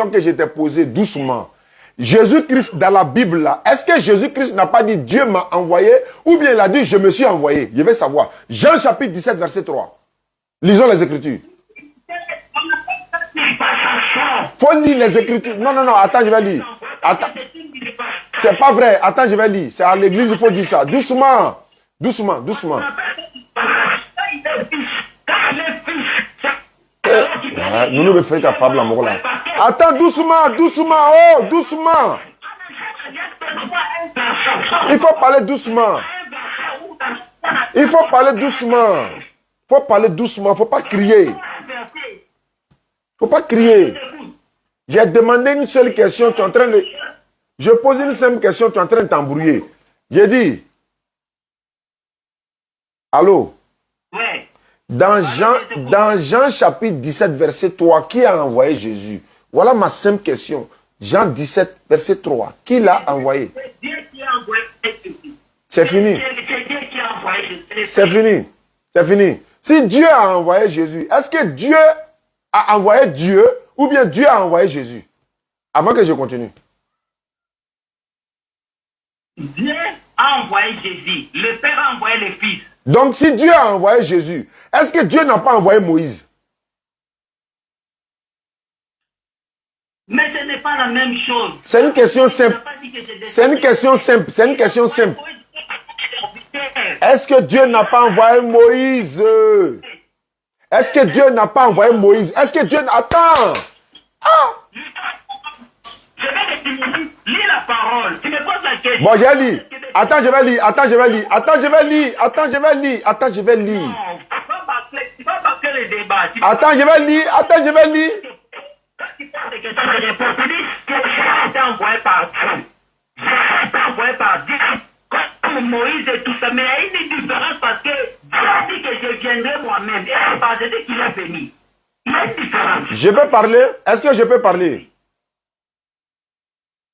que je t'ai posée doucement. Jésus-Christ dans la Bible là, est-ce que Jésus-Christ n'a pas dit Dieu m'a envoyé ou bien il a dit je me suis envoyé? Je vais savoir. Jean chapitre 17 verset 3. Lisons les Écritures. Faut lire les Écritures. Non, attends, je vais lire. Attends. C'est pas vrai. Attends, je vais lire. C'est à l'église, il faut dire ça. Doucement. Nous ne faisons qu'à fable amour là. Attends, doucement. Oh, doucement. Il faut parler doucement. Faut pas crier. J'ai demandé une seule question, tu es en train de... Je pose une simple question, tu es en train de t'embrouiller. J'ai dit... Allô? Ouais. Dans Jean chapitre 17, verset 3, qui a envoyé Jésus? Voilà ma simple question. Jean 17, verset 3. Qui l'a envoyé? C'est Dieu qui a envoyé Jésus. C'est fini. C'est Dieu qui a envoyé Jésus. C'est fini. C'est fini. Si Dieu a envoyé Jésus, est-ce que Dieu a envoyé Dieu ou bien Dieu a envoyé Jésus? Avant que je continue. Dieu a envoyé Jésus. Le Père a envoyé le Fils. Donc, si Dieu a envoyé Jésus, est-ce que Dieu n'a pas envoyé Moïse? Mais ce n'est pas la même chose. C'est une question simple. C'est une question simple. C'est une question simple. Est-ce que Dieu n'a pas envoyé Moïse? Est-ce que Dieu n'a pas envoyé Moïse? Est-ce que Dieu... Attends! Ah! Je vais te dire, lis la parole. Tu me poses la question. Bon, j'ai lu. Attends, je vais lire. Attends, je vais lire. Attends, je vais lire. Attends, je vais lire. Attends, je vais lire. Non, tu vas bâcler le débat. Attends, je vais lire. Attends, je vais lire. Quand tu parles de questions de réponse, tu dis que j'ai été envoyé par Dieu. J'ai été envoyé par Dieu. Comme Moïse et tout ça. Mais il y a une différence parce que Dieu a dit que je viendrai moi-même. Et c'est par Jésus qu'il est venu. Il y a une différence. Je peux parler? Est-ce que je peux parler?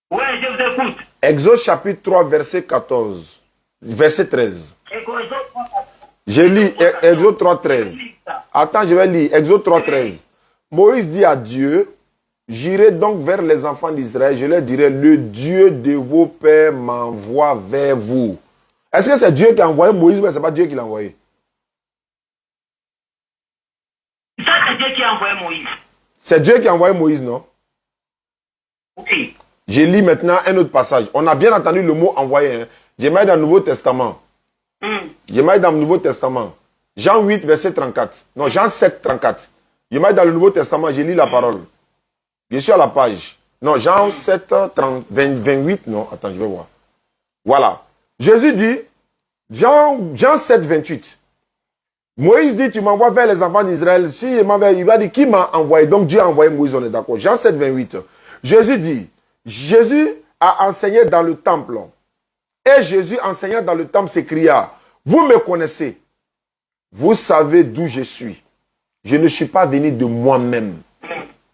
Oui, je vous écoute. Exode chapitre 3, verset 14. Verset 13. Exode 3. Je lis Exode 3, 13. Attends, je vais lire. Exode 3, 13. Moïse dit à Dieu, j'irai donc vers les enfants d'Israël, je leur dirai, le Dieu de vos pères m'envoie vers vous. Est-ce que c'est Dieu qui a envoyé Moïse ou ce n'est pas Dieu qui l'a envoyé? Ça, c'est Dieu qui a envoyé Moïse. C'est Dieu qui a envoyé Moïse, non? Oui. Je lis maintenant un autre passage. On a bien entendu le mot envoyé. Hein? Je mets dans le Nouveau Testament. Je mets dans le Nouveau Testament. Jean 8, verset 34. Non, Jean 7, 34. Je mets dans le Nouveau Testament, je lis la parole. Je suis à la page. Non, Jean 7, 30, 28. Non, attends, je vais voir. Voilà. Jésus dit, Jean 7, 28. Moïse dit, tu m'envoies vers les enfants d'Israël. Si il va dire, qui m'a envoyé? Donc Dieu a envoyé Moïse, on est d'accord. Jean 7, 28. Jésus dit, Jésus a enseigné dans le temple. Et Jésus, enseignant dans le temple, s'écria, vous me connaissez. Vous savez d'où je suis. Je ne suis pas venu de moi-même.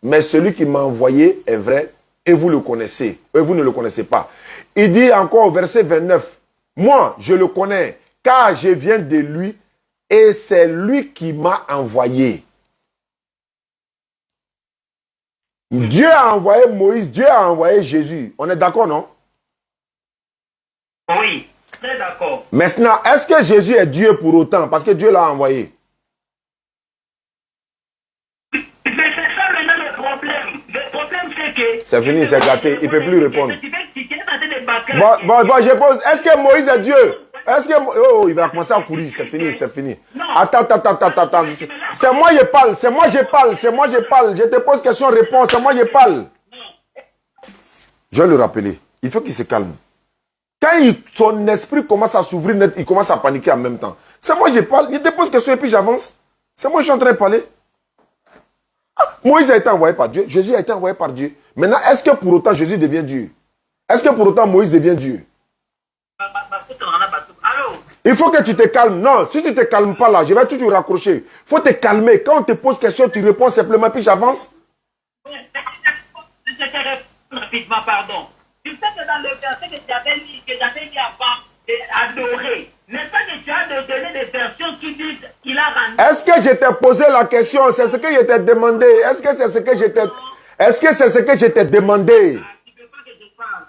Mais celui qui m'a envoyé est vrai et vous le connaissez. Et vous ne le connaissez pas. Il dit encore au verset 29, moi, je le connais car je viens de lui et c'est lui qui m'a envoyé. Dieu a envoyé Moïse, Dieu a envoyé Jésus. On est d'accord, non? Oui, très d'accord. Maintenant, est-ce que Jésus est Dieu pour autant? Parce que Dieu l'a envoyé. Mais c'est ça maintenant le problème. Le problème, c'est que... C'est fini, c'est gâté. Il ne peut plus répondre. Tu es en train de bâcler. Bon, je pose. Est-ce que Moïse est Dieu? Est-ce que... Oh, il va commencer à courir. C'est fini, c'est fini. Attends. C'est moi, je parle. C'est moi, je parle. C'est moi, je parle. Je te pose question, réponse. C'est moi, je parle. Je vais le rappeler. Il faut qu'il se calme. Quand son esprit commence à s'ouvrir net, il commence à paniquer en même temps. C'est moi, je parle. Je te pose question et puis j'avance. C'est moi, je suis en train de parler. Ah, Moïse a été envoyé par Dieu. Jésus a été envoyé par Dieu. Maintenant, est-ce que pour autant Jésus devient Dieu? Est-ce que pour autant Moïse devient Dieu? Il faut que tu te calmes. Non, si tu ne te calmes pas là, je vais toujours raccrocher. Il faut te calmer. Quand on te pose question, tu réponds simplement, puis j'avance. Je te réponds rapidement, pardon. Tu sais que dans le verset que j'avais dit avant, adorer, n'est-ce pas que tu as donné des versions qui disent qu'il a rendu... Est-ce que je t'ai posé la question? C'est ce que je t'ai demandé. Est-ce que c'est ce que je t'ai... Est-ce que c'est ce que je t'ai demandé? Tu ne veux pas que je parle.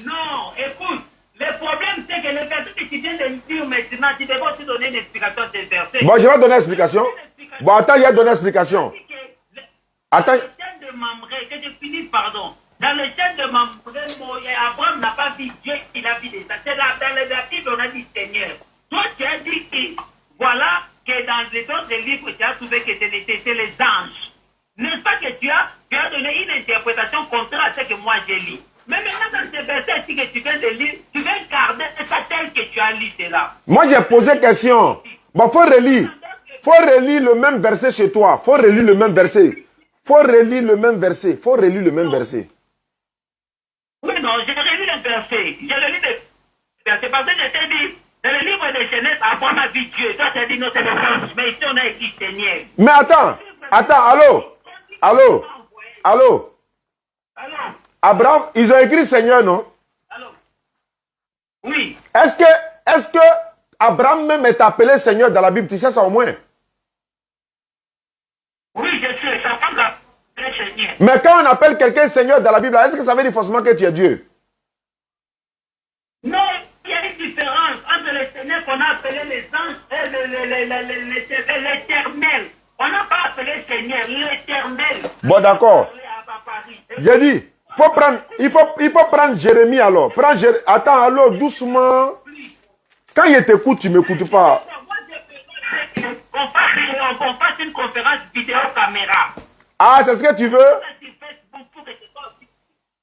Non, écoute, le problème c'est que le verset que tu viens de me dire maintenant, tu devrais aussi donner une explication de ces versets. Bon, je vais donner l'explication. Bon, attends, je vais donner l'explication. Attends. Dans le chaîne de Mamré, que je finis, pardon. Dans le chaîne de Mamré, Abraham n'a pas vu Dieu, il a vu des ça. C'est dans la Bible, on a dit Seigneur. Toi, tu as dit que, voilà, que dans les autres livres, tu as trouvé que c'était les anges. N'est-ce pas que tu as donné une interprétation contraire à ce que moi j'ai lu. Mais maintenant, dans ce verset que tu viens de lire, tu viens garder ça tel que tu as lu cela. Moi, j'ai posé question. Bon, faut relire. Faut relire le même verset chez toi. Faut relire le même verset. Faut relire le même verset. Faut relire le même verset. Oui, non, j'ai relu le verset. J'ai relu le verset parce que je t'ai dit, dans le livre de Genèse, Abraham a vu Dieu. Toi, tu as dit non, c'est le ange. Mais ici, on a écrit Seigneur. Mais attends, allô. Abraham, ils ont écrit Seigneur, non? Alors, oui. Est-ce que Abraham même est appelé Seigneur dans la Bible? Tu sais ça au moins? Oui, je sais, ça parle de Seigneur. Mais quand on appelle quelqu'un Seigneur dans la Bible, est-ce que ça veut dire forcément que tu es Dieu? Non, il y a une différence entre les Seigneurs qu'on a appelés les anges et l'éternel. On n'a pas appelé Seigneur, l'éternel. Bon, d'accord. J'ai dit, il faut prendre Jérémie alors. Attends, alors, doucement. Quand il t'écoute, tu ne m'écoutes pas. On fasse une conférence vidéo caméra. Ah, c'est ce que tu veux?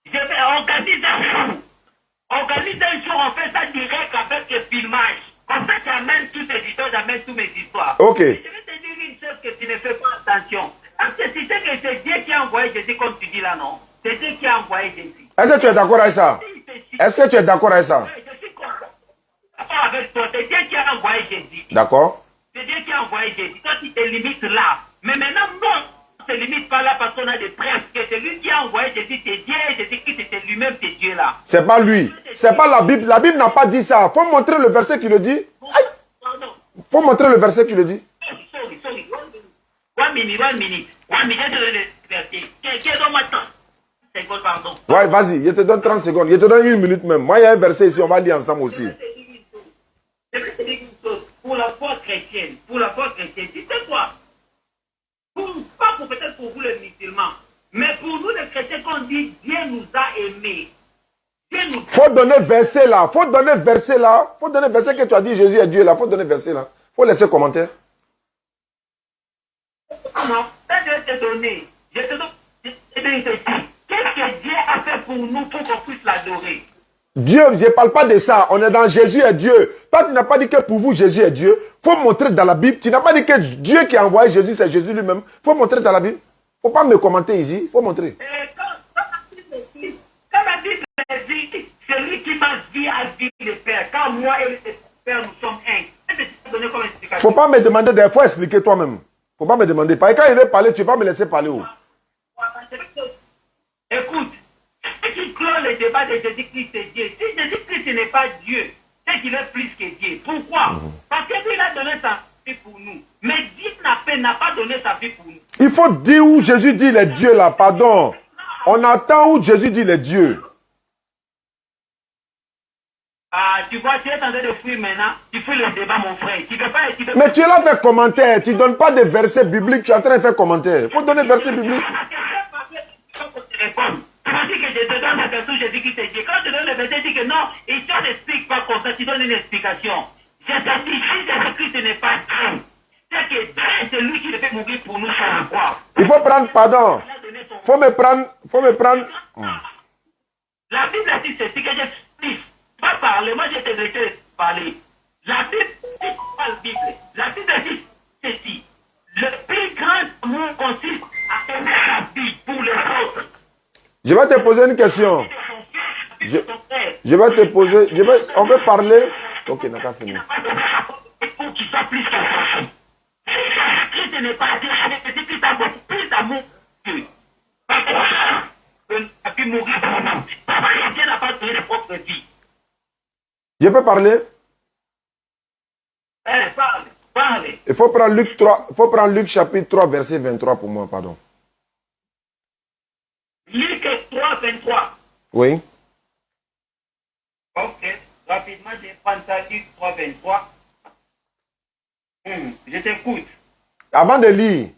Je vais organiser un jour. Organise un jour, on fait ça direct avec le filmage. Comme ça, j'amène toutes tes histoires, j'amène toutes mes histoires. Ok. Je vais te dire une chose que tu ne fais pas attention. Parce que si c'est que c'est Dieu qui a envoyé Jésus, comme tu dis là, non? C'est Dieu qui a envoyé Jésus. Est-ce que tu es d'accord avec ça? Est-ce que tu es d'accord avec ça? Oui, je suis d'accord avec toi. C'est Dieu qui a envoyé Jésus. D'accord. C'est Dieu qui a envoyé Jésus. Toi, tu te limites là. Mais maintenant, non. On ne se limite pas là parce qu'on a des preuves que c'est lui qui a envoyé Jésus, c'est Dieu, Jésus-Christ, c'est lui-même, c'est Dieu là. C'est pas lui. C'est pas la Bible. La Bible n'a pas dit ça. Faut montrer le verset qui le dit. Aïe. Faut montrer le verset qui le dit. Sorry. One minute. Donne-moi 30 secondes, pardon. Ouais, vas-y, je te donne 30 secondes. Je te donne 1 minute même. Moi, il y a un verset ici, on va lire ensemble aussi. Je vais te dire une chose. Pour la foi chrétienne, tu sais quoi? Pas peut-être pour vous les musulmans, mais pour nous les chrétiens, qu'on dit Dieu nous a aimés. Faut donner verset là. Faut donner verset que tu as dit Jésus est Dieu là. Faut donner verset là. Faut laisser commentaire. Non, je vais te donner. Je te donne. Qu'est-ce que Dieu a fait pour nous pour qu'on puisse l'adorer? Dieu, je ne parle pas de ça. On est dans Jésus est Dieu. Toi, tu n'as pas dit que pour vous, Jésus est Dieu. Il faut montrer dans la Bible. Tu n'as pas dit que Dieu qui a envoyé Jésus, c'est Jésus lui-même. Il faut montrer dans la Bible. Il ne faut pas me commenter ici. Il faut montrer. Quand la Bible dit, celui qui m'a dit a vu le Père. Quand moi et le Père, nous sommes un. Qu'est-ce que tu peux donner comme explication? Il ne faut pas me demander des fois expliquer toi-même. Il ne faut pas me demander. Parce que quand il veut parler, tu ne vas pas me laisser parler. Oh. Écoute. Qui clôt le débat de Jésus-Christ et Dieu. Si Jésus-Christ n'est pas Dieu, c'est qu'il est plus que Dieu. Pourquoi? Parce que Dieu a donné sa vie pour nous. Mais Dieu n'a pas donné sa vie pour nous. Il faut dire où Jésus dit les dieux là, pardon. On attend où Jésus dit les dieux. Ah, tu vois, tu es en train de fuir maintenant. Tu fuis le débat, mon frère. Mais tu es là faire commentaire. Tu ne donnes pas de versets bibliques. Tu es en train de faire commentaire. Il faut donner versets bibliques. Tu m'as dit que je te donne la version Jésus-Christ est Dieu. Quand je donne le verset, je dis que non, histoire n'explique pas comme ça, tu donnes une explication. Je te dis, si Jésus-Christ n'est pas Dieu, c'est que Dieu, c'est lui qui devait mourir pour nous sur la croix. Il faut prendre, pardon. Faut me prendre. La Bible dit ceci, que je dis, pas parler, moi je te laissé parler. La Bible dit pas la Bible. La Bible dit ceci. Le plus grand amour consiste à aimer la vie pour les autres. Je vais te poser une question. Je vais te poser. On veut parler. Ok, n'a qu'à finir. Pour qu'il soit plus que ça. Christ n'est pas Dieu, Christ a beaucoup plus d'amour que Dieu. Parce qu'il a pu mourir pour nous. Dieu n'a pas donné de propre vie. Je peux parler? Parle. Il faut prendre Luc 3. Il faut prendre Luc chapitre 3, verset 23 pour moi, pardon. Luc 3, 23. Oui. Ok. Rapidement, je vais prendre ça, Luc 3, 23. Je t'écoute. Avant de lire,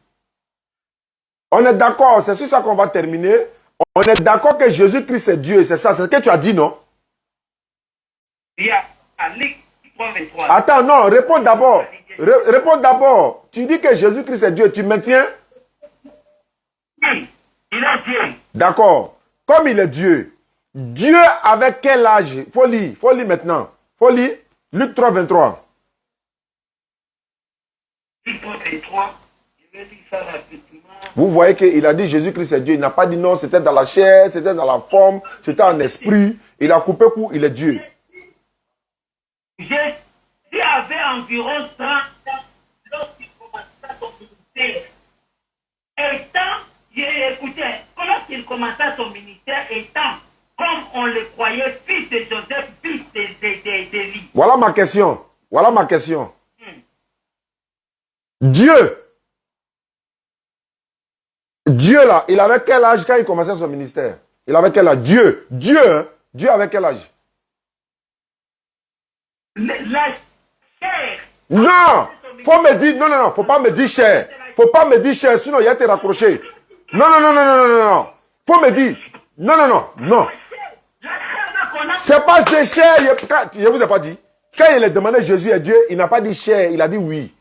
on est d'accord, c'est sur ça qu'on va terminer. On est d'accord que Jésus-Christ est Dieu, c'est ça, c'est ce que tu as dit, non? Il y a Luc 3, 23. Attends, non, réponds d'abord. Réponds d'abord. Tu dis que Jésus-Christ est Dieu, tu maintiens? Oui, il est Dieu. D'accord. Comme il est Dieu, Dieu avec quel âge? Faut lire maintenant. Faut lire. Luc 3, 23. Luc 3, 23. Je vais lire ça rapidement. Vous voyez qu'il a dit Jésus-Christ est Dieu. Il n'a pas dit non, c'était dans la chair, c'était dans la forme, c'était en esprit. Il a coupé court, il est Dieu. Jésus avait environ 30 ans lorsqu'il commença son ministère. Et tant, j'ai écouté, comme lorsqu'il commença son ministère, étant, comme on le croyait, fils de Joseph, fils d'Élie. Voilà ma question. Voilà ma question. Dieu là, il avait quel âge quand il commençait son ministère? Il avait quel âge? Dieu, hein? Dieu avait quel âge? La chair. Non! Faut me dire, non, faut pas me dire cher. Faut pas me dire cher, sinon il y a été raccroché. Non. Faut me dire, non. C'est pas de chair, je vous ai pas dit. Quand il a demandé Jésus est Dieu, il n'a pas dit chair, il a dit oui.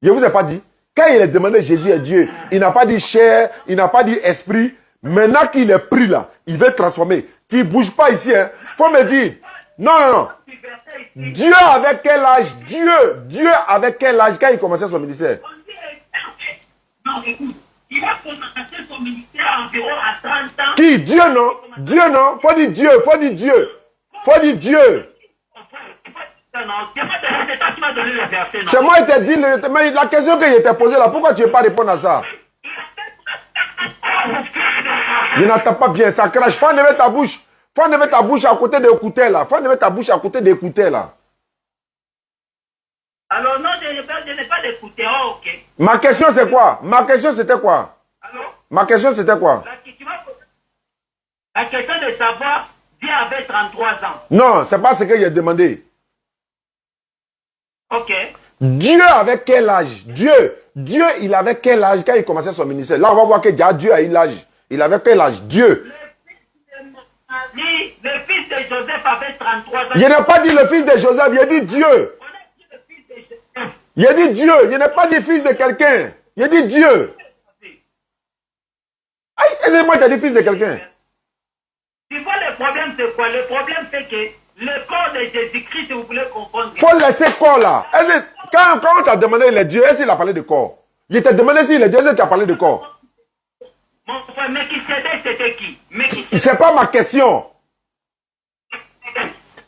Je vous ai pas dit. Quand il a demandé Jésus est Dieu, il n'a pas dit chair, il n'a pas dit esprit. Maintenant qu'il est pris là, il veut transformer. Tu ne bouges pas ici, hein. Faut me dire, non. Dieu avec quel âge? Dieu avec quel âge quand il commençait son ministère? Non, écoute, il a commencé son ministère environ à 30 ans. Qui? Dieu non. Faut dire Dieu. C'est moi qui t'ai dit, mais la question que je t'ai posée là, pourquoi tu ne veux pas répondre à ça? Il n'entend pas bien, ça crache. Faut enlever ta bouche. Faut enlever ta bouche à côté des écouteurs là. Faut enlever ta bouche à côté des écouteurs là. Alors non, je n'ai pas d'écouteur, ok. Ma question c'est quoi? Ma question c'était quoi? Alors, Ma question c'était quoi? la question de savoir, Dieu avait 33 ans. Non, c'est pas ce que j'ai demandé. Ok. Dieu avait quel âge? Dieu, il avait quel âge quand il commençait son ministère? Là, on va voir que Dieu a eu l'âge. Il avait quel âge? Dieu. Le fils de Joseph avait 33 ans. Je n'ai pas dit le fils de Joseph, il a dit Dieu. Il a dit Dieu, je n'ai pas dit fils de quelqu'un. Il a dit Dieu. Excusez-moi, tu as dit fils de quelqu'un. Tu vois, le problème, c'est quoi? Le problème, c'est que le corps de Jésus-Christ, si vous voulez comprendre. Faut laisser corps là. Quand on t'a demandé il est Dieu, est-ce qu'il a parlé de corps? Il t'a demandé s'il est Dieu, est-ce qu'il a parlé de corps? Mon frère, Melchisédek, c'était qui? C'est pas ma question.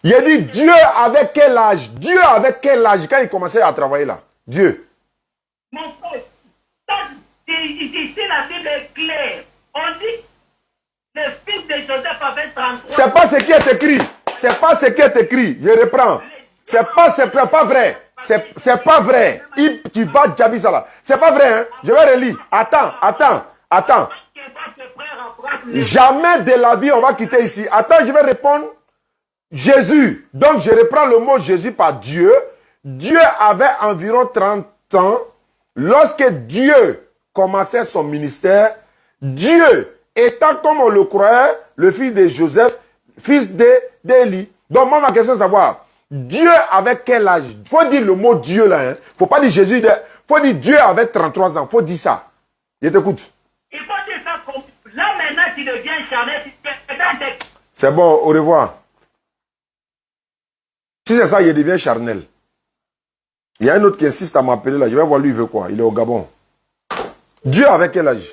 Il a dit Dieu avec quel âge? Dieu avec quel âge quand il commençait à travailler là? Dieu. Mon frère, ici la Bible est claire. On dit le fils de Joseph avait 33 ans. C'est pas ce qui est écrit. C'est pas ce qui est écrit. Je reprends. C'est pas vrai. C'est pas vrai. Tu vas Djabi ça là. C'est pas vrai, hein? Je vais relire. Attends. Jamais de la vie on va quitter ici. Attends, je vais répondre. Jésus. Donc je reprends le mot Jésus par Dieu. Dieu avait environ 30 ans. Lorsque Dieu commençait son ministère, Dieu étant comme on le croyait, le fils de Joseph, fils d'Élie. Donc moi ma question est de savoir, Dieu avait quel âge? Il faut dire le mot Dieu là. Il faut pas dire Jésus. Il faut dire Dieu avait 33 ans. Il faut dire ça. Je t'écoute. Il faut dire ça comme... Là maintenant tu deviens charnel. C'est bon, au revoir. Si c'est ça, il devient charnel. Il y a un autre qui insiste à m'appeler là. Je vais voir lui, il veut quoi. Il est au Gabon. Dieu avait quel âge?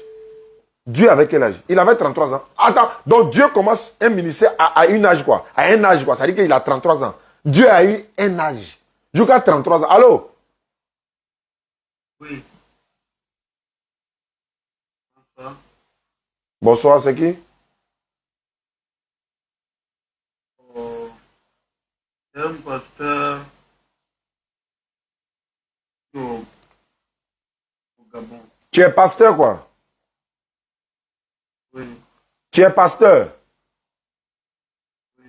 Dieu avait quel âge? Il avait 33 ans. Attends, donc Dieu commence un ministère à un âge quoi? À un âge quoi? Ça veut dire qu'il a 33 ans. Dieu a eu un âge. Jusqu'à 33 ans. Allô? Oui. Bonsoir, c'est qui? C'est un pasteur au Gabon. Tu es pasteur quoi? Oui. Tu es pasteur? Oui.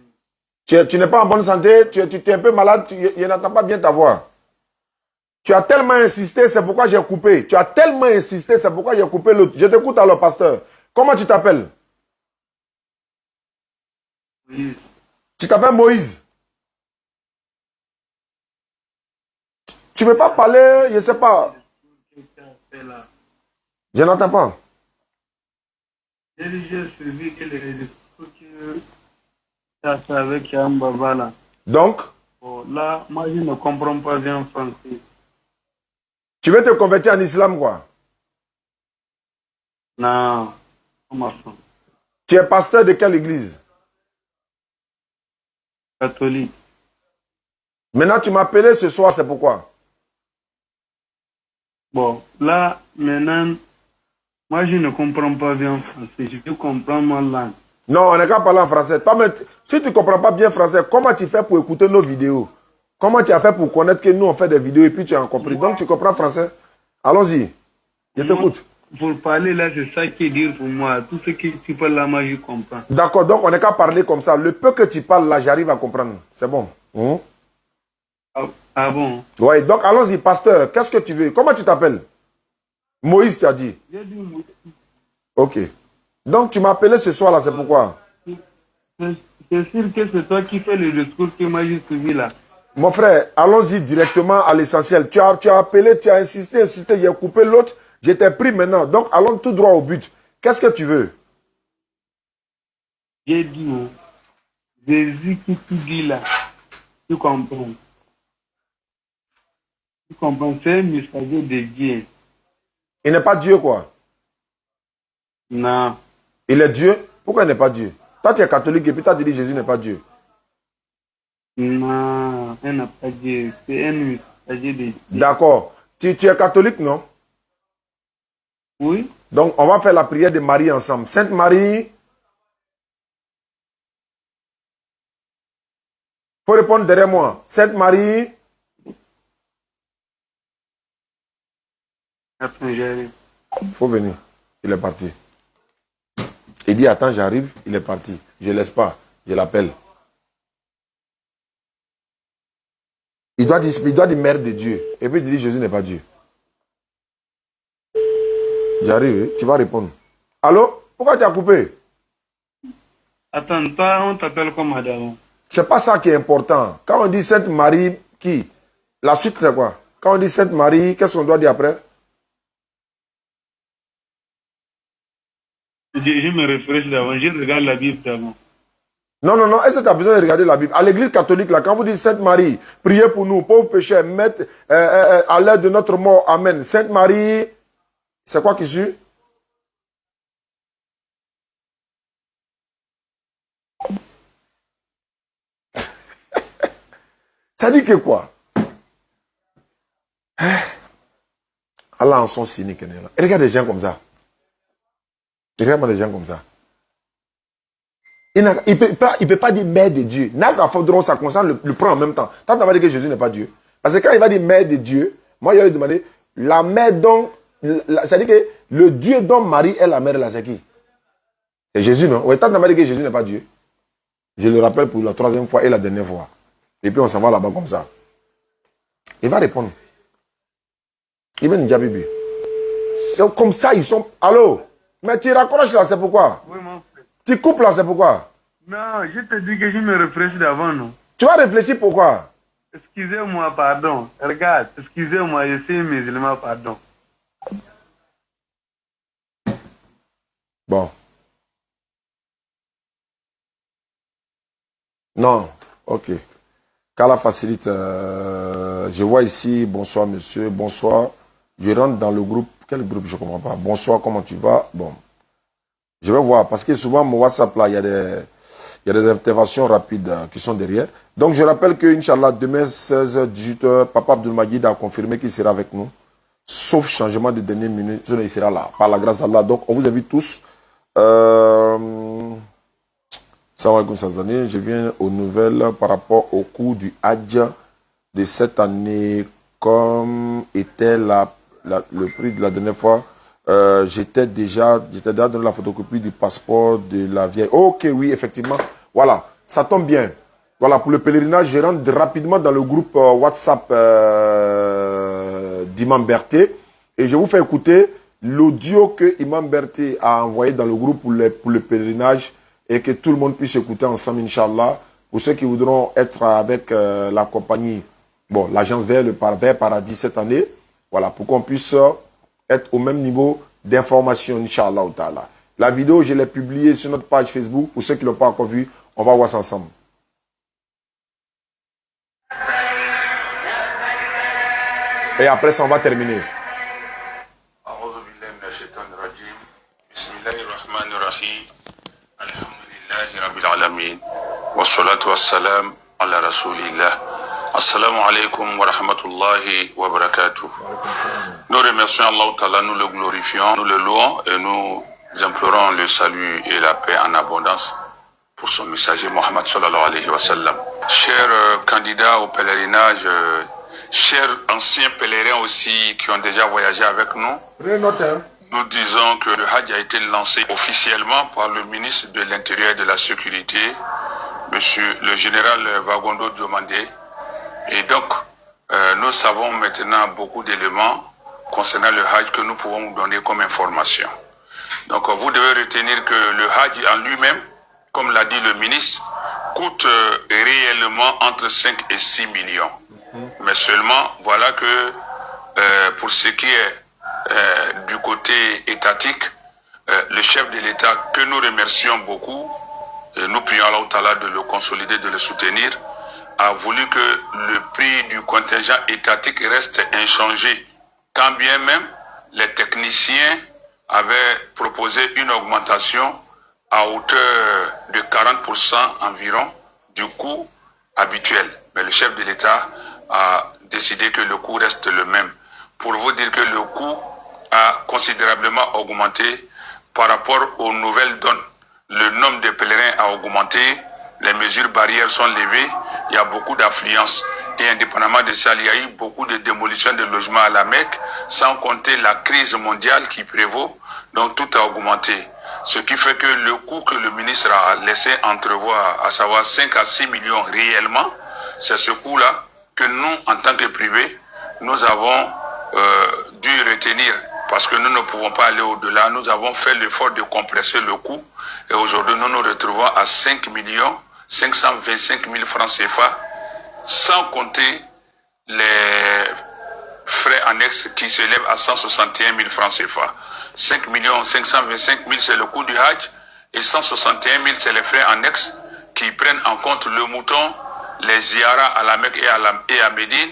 Tu n'es pas en bonne santé? Tu es un peu malade? Je n'entends pas bien ta voix. Tu as tellement insisté, c'est pourquoi j'ai coupé. Tu as tellement insisté, c'est pourquoi j'ai coupé l'autre. Je t'écoute alors, pasteur. Comment tu t'appelles? Oui. Tu t'appelles Moïse. Tu ne veux pas parler, je ne sais pas. Je n'entends pas. J'ai suivi que les ça c'est avec un baba là. Donc, Bon, là, moi je ne comprends pas bien français. tu veux te convertir en islam quoi? Non, comment ça? Tu es pasteur de quelle église? Catholique. Maintenant, tu m'as appelé ce soir, c'est pourquoi? Bon, là, maintenant, Moi, je ne comprends pas bien français. Je veux comprendre ma langue. Non, on n'est qu'à parler en français. Toi, mais si tu ne comprends pas bien français, comment tu fais pour écouter nos vidéos? Comment tu as fait pour connaître que nous, on fait des vidéos et puis tu as compris? Donc, tu comprends français? Allons-y. Je t'écoute. Pour parler là, c'est ça qui est dur pour moi. Tout ce que tu parles là, moi, je comprends. D'accord, donc on n'est qu'à parler comme ça. Le peu que tu parles là, j'arrive à comprendre. C'est bon. Ah bon? Oui, donc allons-y, pasteur. Qu'est-ce que tu veux? Comment tu t'appelles? Moïse, tu as dit. J'ai dit Moïse. Ok. Donc, tu m'as appelé ce soir là, c'est pourquoi? C'est sûr que c'est toi qui fais le discours que moi j'ai suivi là. Mon frère, allons-y directement à l'essentiel. Tu as appelé, tu as insisté, j'ai coupé l'autre. Je t'ai pris maintenant. Donc, allons tout droit au but. Qu'est-ce que tu veux? J'ai dit, Jésus qui tu dis là, tu comprends. Tu comprends, c'est un messager de Dieu. Il n'est pas Dieu, quoi. Non. Il est Dieu. Pourquoi il n'est pas Dieu? Toi, tu es catholique et puis tu as dit que Jésus n'est pas Dieu. Non, il n'a pas Dieu. C'est un messager de Dieu. D'accord. Tu es catholique, non? Oui. Donc, on va faire la prière de Marie ensemble. Sainte Marie. Il faut répondre derrière moi. Sainte Marie. Attends, j'arrive. Il faut venir. Il est parti. Il dit, attends, j'arrive. Il est parti. Je ne laisse pas. Je l'appelle. Il doit dire mère de Dieu. Et puis il dit, Jésus n'est pas Dieu. J'arrive, tu vas répondre. Allô? Pourquoi tu as coupé? Attends, toi, on t'appelle comme madame. C'est pas ça qui est important. Quand on dit Sainte Marie, qui? La suite, c'est quoi? Quand on dit Sainte Marie, qu'est-ce qu'on doit dire après? Je me réfléchis d'avant, je regarde la Bible d'avant. Non. Est-ce que tu as besoin de regarder la Bible? À l'église catholique, là, quand vous dites Sainte Marie, priez pour nous, pauvres pécheurs, mettez à l'heure de notre mort. Amen. Sainte Marie, c'est quoi qui suit? Ça dit que quoi? Allah en son cynique. Et regarde des gens comme ça. Regarde des gens comme ça. Il ne peut pas dire mère de Dieu. N'a qu'à faire sa conscience le prend en même temps. Tant qu'on va dire que Jésus n'est pas Dieu. Parce que quand il va dire mère de Dieu, moi, il va lui demander la mère dont. C'est-à-dire que le Dieu dont Marie est la mère, là, c'est qui? C'est Jésus, non? Oui, tant qu'on va dire que Jésus n'est pas Dieu. Je le rappelle pour la 3e fois et la dernière fois. Et puis on s'en va là-bas comme ça. Il va répondre. Il va nous dire Bibi. C'est comme ça, ils sont. Allô? Mais tu raccroches là, c'est pourquoi? Oui, mon frère. Tu coupes là, c'est pourquoi? Non, je te dis que je me réfléchis d'avant, non? Tu vas réfléchir pourquoi? Excusez-moi, pardon. Regarde, excusez-moi, je suis musulman, pardon. Bon. Non, ok. Qu'Allah facilite. Je vois ici, bonsoir monsieur, bonsoir. Je rentre dans le groupe. Quel groupe? Je ne comprends pas. Bonsoir, comment tu vas? Bon. Je vais voir, parce que souvent, mon WhatsApp, là, il y a des interventions rapides qui sont derrière. Donc, je rappelle que, Inch'Allah, demain, 16h, 18h, Papa Abdelmajid a confirmé qu'il sera avec nous. Sauf changement de dernière minute, il sera là, par la grâce d'Allah. Donc, on vous invite tous. Salam alaikum, Sazani. Je viens aux nouvelles par rapport au coût du Hajj de cette année, comme était le prix de la dernière fois. J'étais déjà dans la photocopie du passeport de la vieille. Ok, oui, effectivement. Voilà, ça tombe bien. Voilà, pour le pèlerinage, je rentre rapidement dans le groupe WhatsApp d'Imam Berté. Et je vous fais écouter l'audio que Imam Berté a envoyé dans le groupe pour le pèlerinage et que tout le monde puisse écouter ensemble, Inch'Allah. Pour ceux qui voudront être avec la compagnie, bon, l'agence vers Paradis cette année. Voilà, pour qu'on puisse être au même niveau d'information, Inch'Allah. La vidéo, je l'ai publiée sur notre page Facebook. Pour ceux qui ne l'ont pas encore vue, on va voir ça ensemble. Et après ça, on va terminer. Assalamu alaikum wa rahmatullahi wa barakatuh. Nous remercions Allah Ta'ala, nous le glorifions, nous le louons et nous implorons le salut et la paix en abondance pour son messager Mohammed sallallahu alayhi wa sallam. Chers candidats au pèlerinage, chers anciens pèlerins aussi qui ont déjà voyagé avec nous, nous disons que le Hajj a été lancé officiellement par le ministre de l'Intérieur et de la Sécurité, monsieur le général Wagondo Diomandé. Et donc, nous savons maintenant beaucoup d'éléments concernant le Hajj que nous pouvons vous donner comme information. Donc, vous devez retenir que le Hajj en lui-même, comme l'a dit le ministre, coûte réellement entre 5 et 6 millions. Mais seulement, voilà que pour ce qui est du côté étatique, le chef de l'État, que nous remercions beaucoup, et nous prions Allah Ta'ala de le consolider, de le soutenir, a voulu que le prix du contingent étatique reste inchangé. Quand bien même les techniciens avaient proposé une augmentation à hauteur de 40% environ du coût habituel. Mais le chef de l'État a décidé que le coût reste le même. Pour vous dire que le coût a considérablement augmenté par rapport aux nouvelles donnes. Le nombre de pèlerins a augmenté, les mesures barrières sont levées, il y a beaucoup d'affluence. Et indépendamment de ça, il y a eu beaucoup de démolitions de logements à la Mecque, sans compter la crise mondiale qui prévaut, donc tout a augmenté. Ce qui fait que le coût que le ministre a laissé entrevoir, à savoir 5 à 6 millions réellement, c'est ce coût-là que nous, en tant que privés, nous avons dû retenir, parce que nous ne pouvons pas aller au-delà. Nous avons fait l'effort de compresser le coût, et aujourd'hui nous nous retrouvons à 5 525 000 francs CFA, sans compter les frais annexes qui s'élèvent à 161 000 francs CFA. 5 525 000 c'est le coût du Hajj et 161 000 c'est les frais annexes qui prennent en compte le mouton, les ziyaras à la Mecque et à Médine,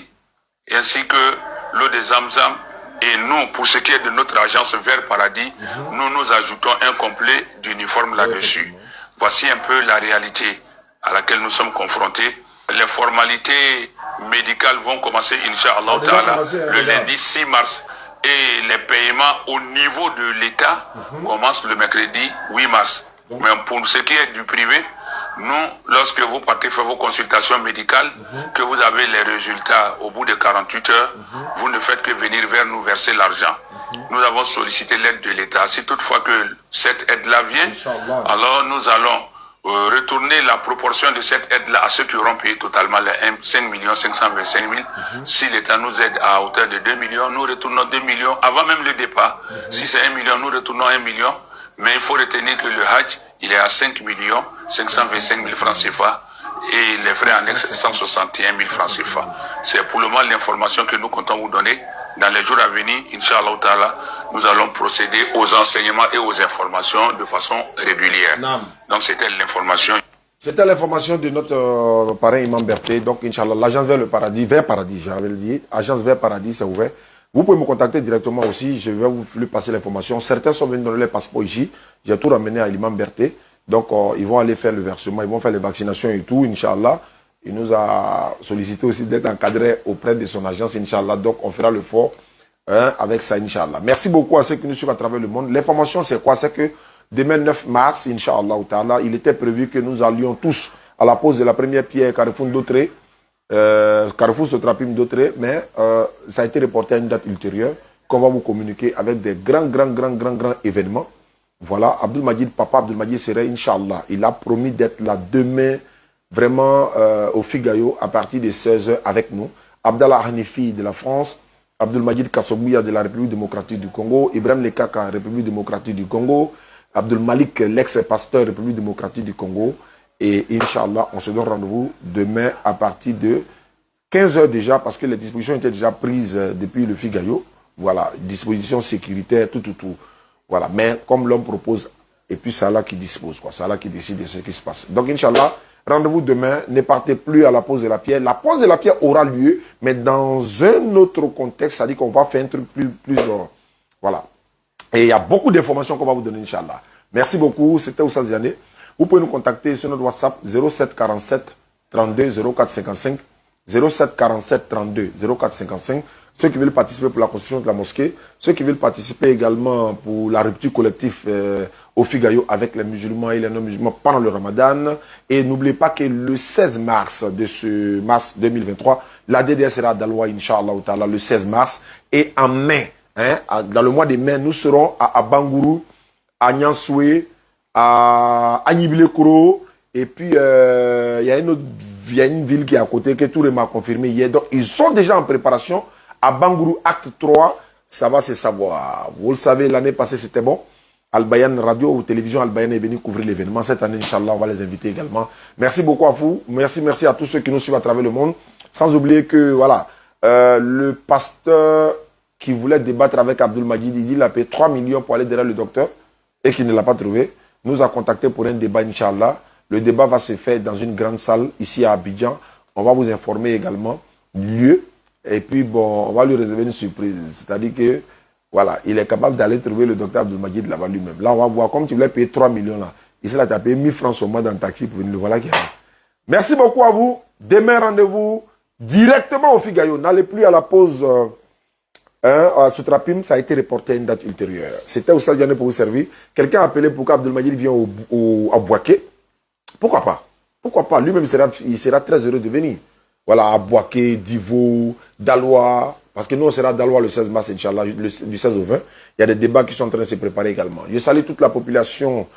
ainsi que l'eau de Zamzam. Et nous, pour ce qui est de notre agence Vert Paradis, nous ajoutons un complet d'uniforme là-dessus. Voici un peu la réalité à laquelle nous sommes confrontés. Les formalités médicales vont commencer, Inch'Allah Ta'ala, le lundi 6 mars. Et les paiements au niveau de l'État commencent le mercredi 8 mars. Mais pour ce qui est du privé, nous, lorsque vous partez faire vos consultations médicales, que vous avez les résultats au bout de 48 heures, vous ne faites que venir vers nous verser l'argent. Nous avons sollicité l'aide de l'État. Si toutefois que cette aide-là vient, alors nous allons retourner la proportion de cette aide-là à ceux qui auront payé totalement les 5 525 000. Si l'État nous aide à hauteur de 2 millions, nous retournons 2 millions avant même le départ. Si c'est 1 million, nous retournons 1 million. Mais il faut retenir que le Hajj, il est à 5 525 000 francs CFA et les frais annexes 161 000 francs CFA. C'est pour le moment l'information que nous comptons vous donner. Dans les jours à venir, Inch'Allah Ta'ala, nous allons procéder aux enseignements et aux informations de façon régulière. Donc c'était l'information. C'était l'information de notre parrain Imam Berté. Donc Inch'Allah, l'agence Vers le Paradis, Vers Paradis, j'avais le dit. Agence Vers Paradis, c'est ouvert. Vous pouvez me contacter directement aussi, je vais vous lui passer l'information. Certains sont venus donner les passeports ici. J'ai tout ramené à l'imam Berté. Donc, ils vont aller faire le versement, ils vont faire les vaccinations et tout, Inch'Allah. Il nous a sollicité aussi d'être encadré auprès de son agence, Inch'Allah. Donc, on fera le fort avec ça, Inch'Allah. Merci beaucoup à ceux qui nous suivent à travers le monde. L'information, c'est quoi? C'est que demain 9 mars, Inch'Allah, il était prévu que nous allions tous à la pose de la première pierre Carrefour Dautré. Carrefour Sotrapim Dautré, mais ça a été reporté à une date ultérieure qu'on va vous communiquer avec des grands événements. Voilà, Papa Abdul Majid serait, Inch'Allah, il a promis d'être là demain, vraiment au Figayo, à partir de 16h avec nous. Abdallah Hanifi de la France, Abdul Majid Kassobouya de la République démocratique du Congo, Ibrahim Lekaka, République démocratique du Congo, Abdul Malik, l'ex-pasteur République démocratique du Congo. Et Inch'Allah, on se donne rendez-vous demain à partir de 15h déjà, parce que les dispositions étaient déjà prises depuis le Figayo. Voilà, dispositions sécuritaires, tout. Voilà, mais comme l'homme propose, et puis c'est Allah qui dispose, quoi. C'est Allah qui décide de ce qui se passe. Donc Inch'Allah, rendez-vous demain, ne partez plus à la pose de la pierre. La pose de la pierre aura lieu, mais dans un autre contexte, c'est-à-dire qu'on va faire un truc plus voilà. Et il y a beaucoup d'informations qu'on va vous donner, Inch'Allah. Merci beaucoup, c'était Oussa Ziane. Vous pouvez nous contacter sur notre WhatsApp 07 47 32 04 55, 07 47 32 04 55. ceux qui veulent participer pour la construction de la mosquée, ceux qui veulent participer également pour la rupture collective au Figayo avec les musulmans et les non-musulmans pendant le Ramadan. Et n'oubliez pas que le 16 mars de ce mars 2023, la DDS sera à Daloa, Inch'Allah, le 16 mars. Et en mai, hein, dans le mois de mai, nous serons à Bangourou, à Nyansoué, à Agnibilekoro, et puis il y a une ville qui est à côté que tout le monde m'a confirmé hier. Donc ils sont déjà en préparation à Bangourou, acte 3, ça va se savoir. Vous le savez, l'année passée c'était bon. Al-Bayan Radio ou télévision Al-Bayan est venu couvrir l'événement. Cette année, Inch'Allah, on va les inviter également. Merci beaucoup à vous. Merci à tous ceux qui nous suivent à travers le monde. Sans oublier que, voilà, le pasteur qui voulait débattre avec Abdul Majid, il a payé 3 millions pour aller derrière le docteur et qui ne l'a pas trouvé, nous a contacté pour un débat, Inch'Allah. Le débat va se faire dans une grande salle ici à Abidjan. On va vous informer également du lieu. Et puis, bon, on va lui réserver une surprise. C'est-à-dire que, voilà, il est capable d'aller trouver le docteur Abdul Majid là-bas lui-même. Là, on va voir, comme tu voulais payer 3 millions là, ici là, tu as payé 1000 francs sur moi dans le taxi pour venir. Le voilà qui arrive. Merci beaucoup à vous. Demain, rendez-vous directement au Figayo. N'allez plus à la pause à Sutrapim, ça a été reporté à une date ultérieure. C'était au Diané pour vous servir. Quelqu'un a appelé pour qu'Abdul Majid vienne à Boaké. Pourquoi pas? Pourquoi pas? Lui-même, il sera très heureux de venir. Voilà, à Boaké, Divo, Daloa. Parce que nous, on sera à Daloa le 16 mars, Inch'Allah, du 16 au 20. Il y a des débats qui sont en train de se préparer également. Je salue toute la population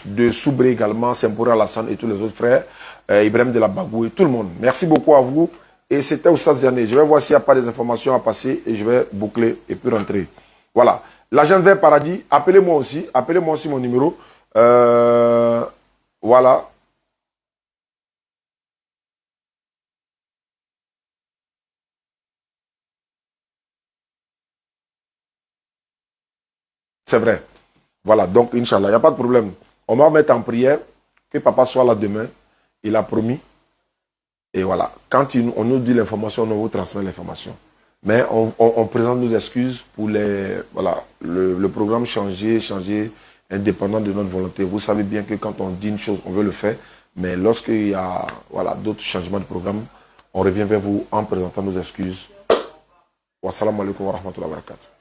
de Soubré également, Saint-Pourra, Alassane et tous les autres frères, Ibrahim de la Bagou et tout le monde. Merci beaucoup à vous. Et c'était au Diané. Je vais voir s'il n'y a pas des informations à passer et je vais boucler et puis rentrer. Voilà. L'agent Vert Paradis, appelez-moi aussi mon numéro. Voilà. C'est vrai. Voilà, donc, Inch'Allah, il n'y a pas de problème. On va mettre en prière que papa soit là demain. Il a promis. Et voilà, quand on nous dit l'information, on vous transmet l'information. Mais on présente nos excuses pour le programme changer, indépendant de notre volonté. Vous savez bien que quand on dit une chose, on veut le faire. Mais lorsqu'il y a d'autres changements de programme, on revient vers vous en présentant nos excuses. Wassalamu alaikum wa rahmatullahi wa barakatuh.